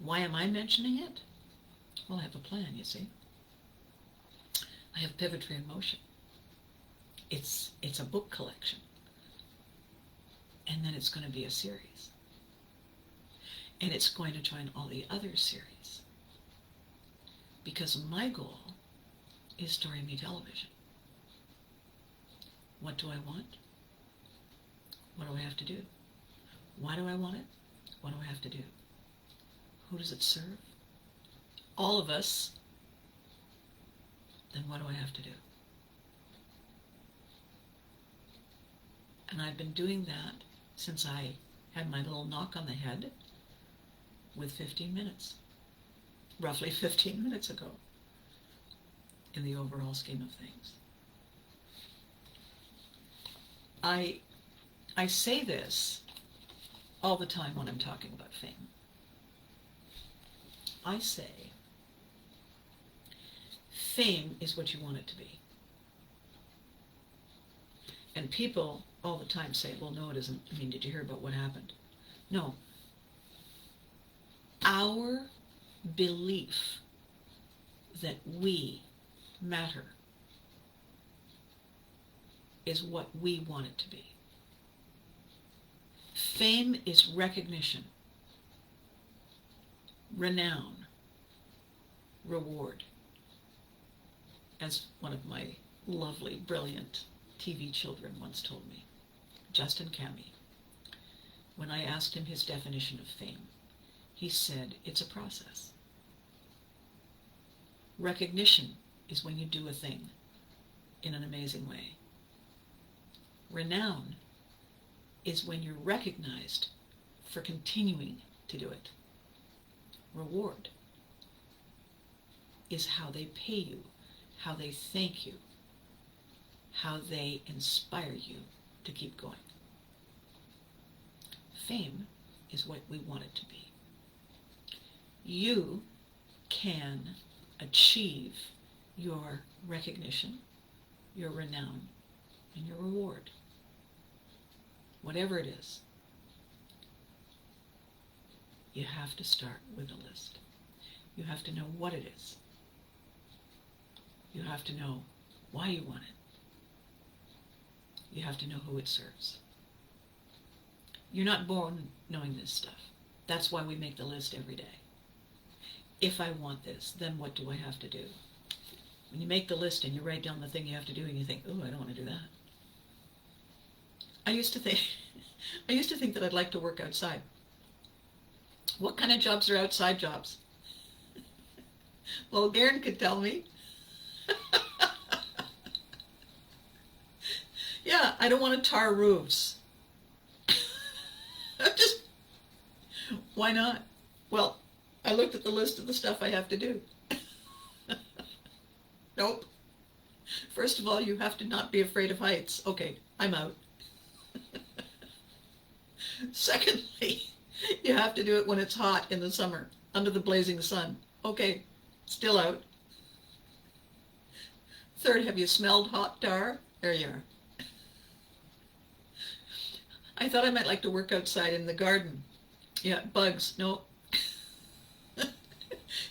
Why am I mentioning it? Well, I have a plan, you see. I have Pivotry in Motion. It's a book collection. And then it's going to be a series. And it's going to join all the other series. Because my goal is Story Me Television. What do I want? What do I have to do? Why do I want it? What do I have to do? Who does it serve? All of us. Then what do I have to do? And I've been doing that since I had my little knock on the head with 15 minutes. Roughly 15 minutes ago in the overall scheme of things. I say this all the time when I'm talking about fame. I say, fame is what you want it to be. And people all the time say, well, no, it isn't. I mean, did you hear about what happened? No. Our belief that we matter is what we want it to be. Fame is recognition, renown, reward, as one of my lovely, brilliant TV children once told me, Justin Cami. When I asked him his definition of fame, he said, it's a process. Recognition is when you do a thing in an amazing way. Renown is when you're recognized for continuing to do it. Reward is how they pay you, how they thank you, how they inspire you to keep going. Fame is what we want it to be. You can achieve your recognition, your renown, and your reward. Whatever it is, you have to start with a list. You have to know what it is. You have to know why you want it. You have to know who it serves. You're not born knowing this stuff. That's why we make the list every day. If I want this, then what do I have to do? When you make the list and you write down the thing you have to do and you think, oh, I don't want to do that. I used to think that I'd like to work outside. What kind of jobs are outside jobs? Well, Garen could tell me. Yeah, I don't want to tar roofs. Why not? Well, I looked at the list of the stuff I have to do. Nope. First of all, you have to not be afraid of heights. Okay, I'm out. Secondly, you have to do it when it's hot in the summer, under the blazing sun. Okay, still out. Third, have you smelled hot tar? There you are. I thought I might like to work outside in the garden. Yeah, bugs, no.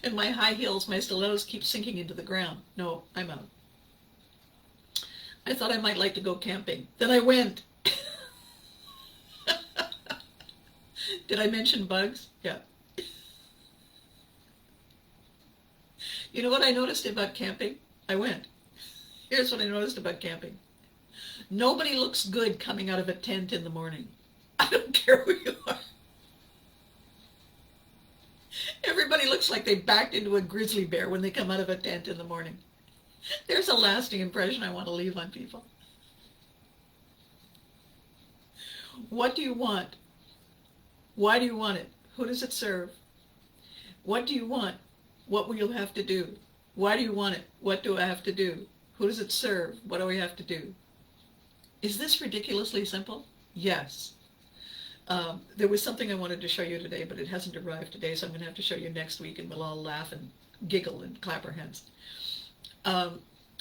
And my high heels, my stilettos keep sinking into the ground. No, I'm out. I thought I might like to go camping. Then I went. Did I mention bugs? Yeah. You know what I noticed about camping? I went. Here's what I noticed about camping. Nobody looks good coming out of a tent in the morning. I don't care who you are. Everybody looks like they backed into a grizzly bear when they come out of a tent in the morning. There's a lasting impression I want to leave on people. What do you want? Why do you want it? Who does it serve? What do you want? What will you have to do? Why do you want it? What do I have to do? Who does it serve? What do we have to do? Is this ridiculously simple? Yes. There was something I wanted to show you today, but it hasn't arrived today, so I'm going to have to show you next week, and we'll all laugh and giggle and clap our hands.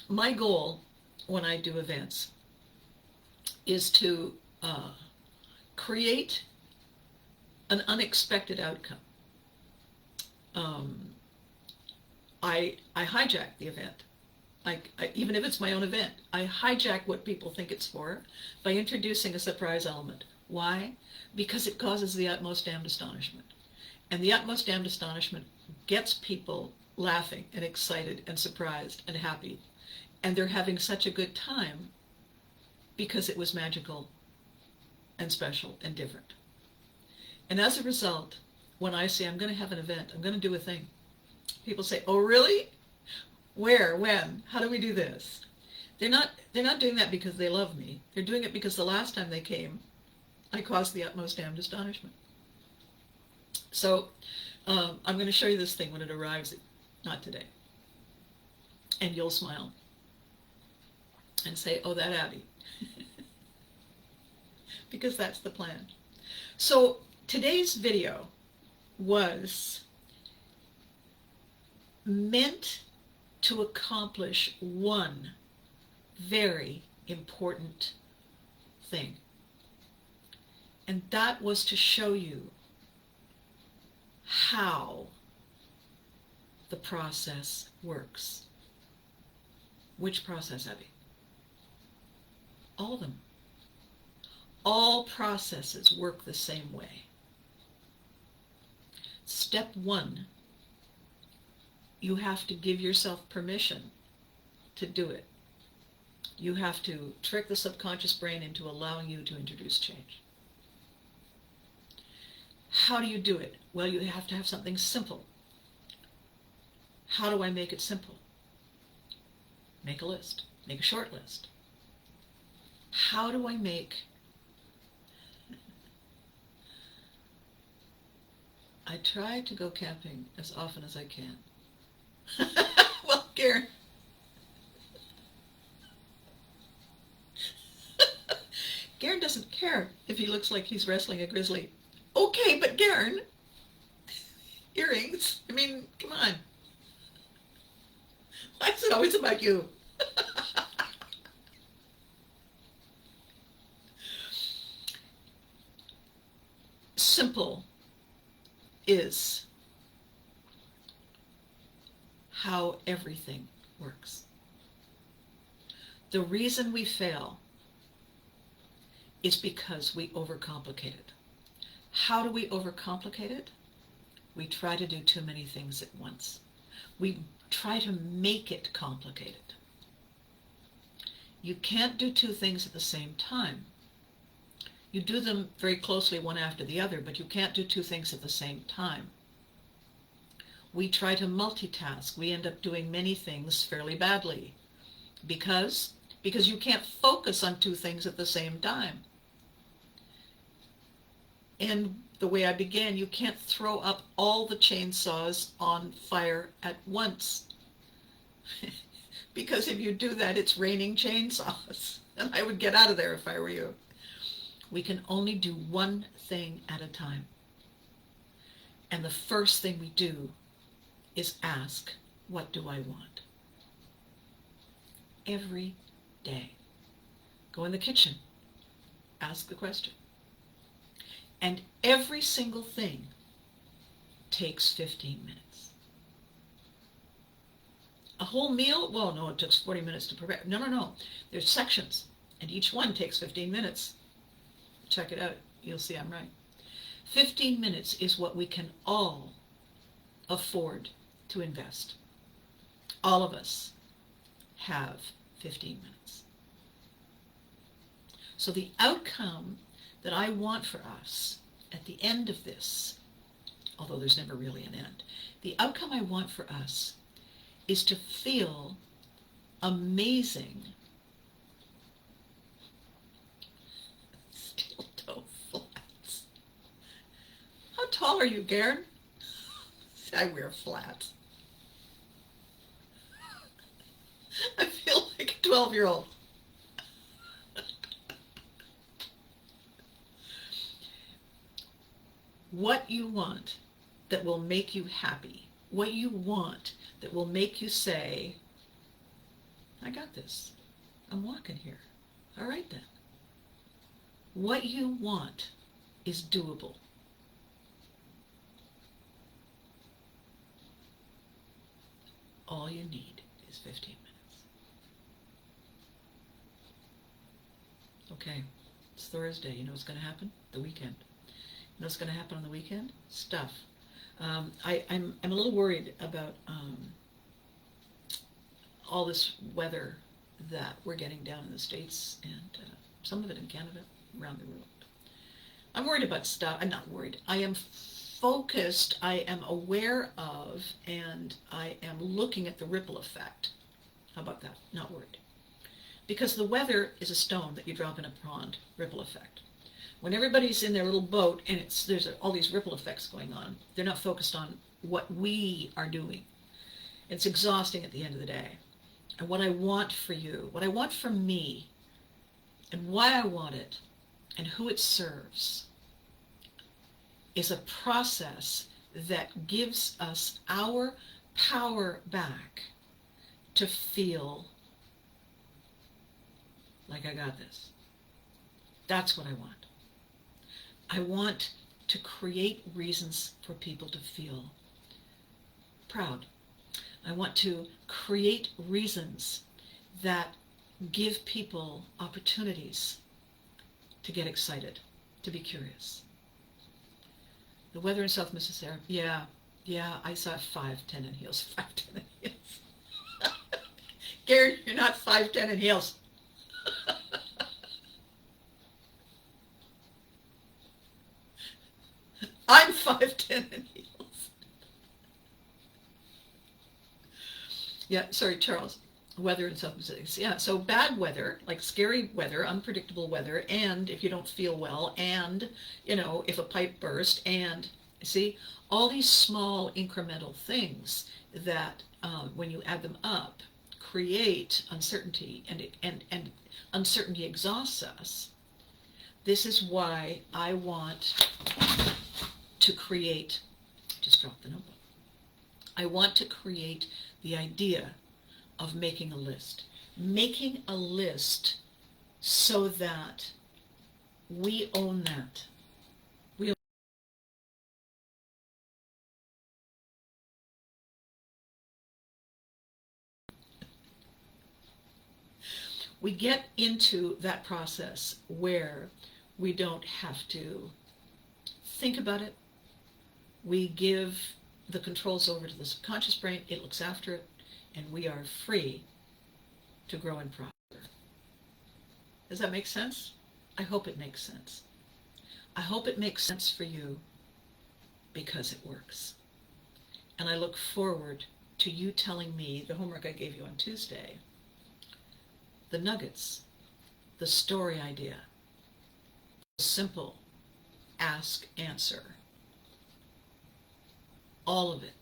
My goal when I do events is to create an unexpected outcome. I hijack the event. Even if it's my own event, I hijack what people think it's for by introducing a surprise element. Why? Because it causes the utmost damned astonishment. And the utmost damned astonishment gets people laughing and excited and surprised and happy. And they're having such a good time because it was magical and special and different. And as a result, when I say I'm going to have an event, I'm going to do a thing, people say, oh really? Where? When? How do we do this? They're not doing that because they love me. They're doing it because the last time they came, I caused the utmost damned astonishment. So I'm going to show you this thing when it arrives, not today. And you'll smile and say, oh, that Abby. Because that's the plan. So today's video was meant to accomplish one very important thing. And that was to show you how the process works. Which process, Abby? All of them. All processes work the same way. Step one, you have to give yourself permission to do it. You have to trick the subconscious brain into allowing you to introduce change. How do you do it? Well, you have to have something simple. How do I make it simple? Make a list. Make a short list. How do I make... I try to go camping as often as I can. Well, Garen... Garen doesn't care if he looks like he's wrestling a grizzly. Okay, but Garen, earrings, I mean, come on. Why is it always about you? Simple is how everything works. The reason we fail is because we overcomplicate it. How do we overcomplicate it? We try to do too many things at once. We try to make it complicated. You can't do two things at the same time. You do them very closely one after the other, but you can't do two things at the same time. We try to multitask. We end up doing many things fairly badly. Because you can't focus on two things at the same time. And the way I began, you can't throw up all the chainsaws on fire at once. Because if you do that, it's raining chainsaws. And I would get out of there if I were you. We can only do one thing at a time. And the first thing we do is ask, what do I want? Every day. Go in the kitchen. Ask the question. And every single thing takes 15 minutes. A whole meal? Well, no, it took 40 minutes to prepare. No. There's sections, and each one takes 15 minutes. Check it out. You'll see I'm right. 15 minutes is what we can all afford to invest. All of us have 15 minutes. So the outcome that I want for us at the end of this, although there's never really an end, the outcome I want for us is to feel amazing steel toe flats. How tall are you, Garen? I wear flats. I feel like a 12-year-old. What you want that will make you happy, what you want that will make you say, I got this, I'm walking here. All right then. What you want is doable. All you need is 15 minutes. Okay, it's Thursday. You know what's going to happen? The weekend. You know what's going to happen on the weekend? Stuff. I'm a little worried about all this weather that we're getting down in the States and some of it in Canada, around the world. I'm worried about stuff. I'm not worried. I am focused, I am aware of, and I am looking at the ripple effect. How about that? Not worried. Because the weather is a stone that you drop in a pond, ripple effect. When everybody's in their little boat and there's all these ripple effects going on, they're not focused on what we are doing. It's exhausting at the end of the day. And what I want for you, what I want from me, and why I want it, and who it serves, is a process that gives us our power back to feel like I got this. That's what I want. I want to create reasons for people to feel proud. I want to create reasons that give people opportunities to get excited, to be curious. The weather in South Mississippi, yeah, I saw 5'10" in heels, 5'10" in heels. Gary, you're not 5'10" in heels. I'm 5'10" in heels. Yeah, sorry, Charles. Weather in South Pacific. Yeah, so bad weather, like scary weather, unpredictable weather, and if you don't feel well, and, if a pipe burst, and, see, all these small incremental things that, when you add them up, create uncertainty, and uncertainty exhausts us. This is why I want to create, just drop the notebook. I want to create the idea of making a list. Making a list so that we own that. We get into that process where we don't have to think about it. We give the controls over to the subconscious brain. It looks after it, and we are free to grow and prosper. Does that make sense? I hope it makes sense. I hope it makes sense for you because it works. And I look forward to you telling me the homework I gave you on Tuesday, the nuggets, the story idea, the simple ask, answer, all of it,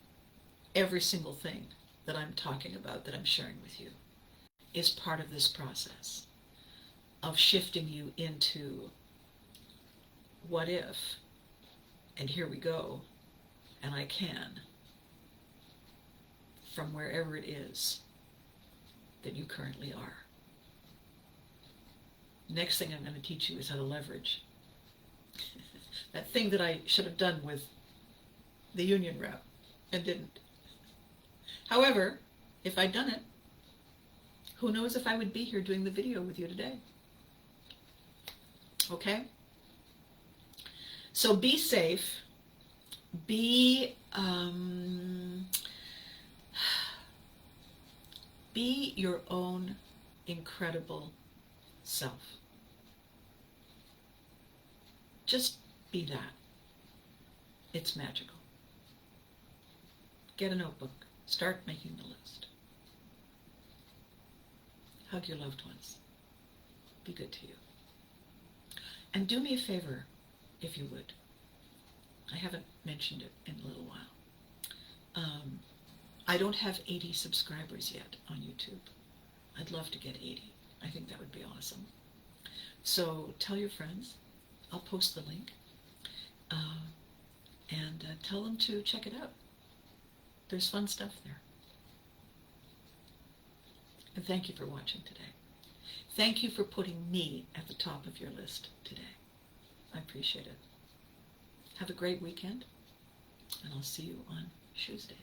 every single thing that I'm talking about, that I'm sharing with you, is part of this process of shifting you into what if, and here we go, and I can, from wherever it is that you currently are. Next thing I'm going to teach you is how to leverage. That thing that I should have done with the union rep and didn't. However, if I'd done it, who knows if I would be here doing the video with you today. Okay? So be safe. Be your own incredible self. Just be that. It's magical. Get a notebook. Start making the list. Hug your loved ones. Be good to you. And do me a favor, if you would. I haven't mentioned it in a little while. I don't have 80 subscribers yet on YouTube. I'd love to get 80. I think that would be awesome. So tell your friends. I'll post the link. And tell them to check it out. There's fun stuff there. And thank you for watching today. Thank you for putting me at the top of your list today. I appreciate it. Have a great weekend, and I'll see you on Tuesday.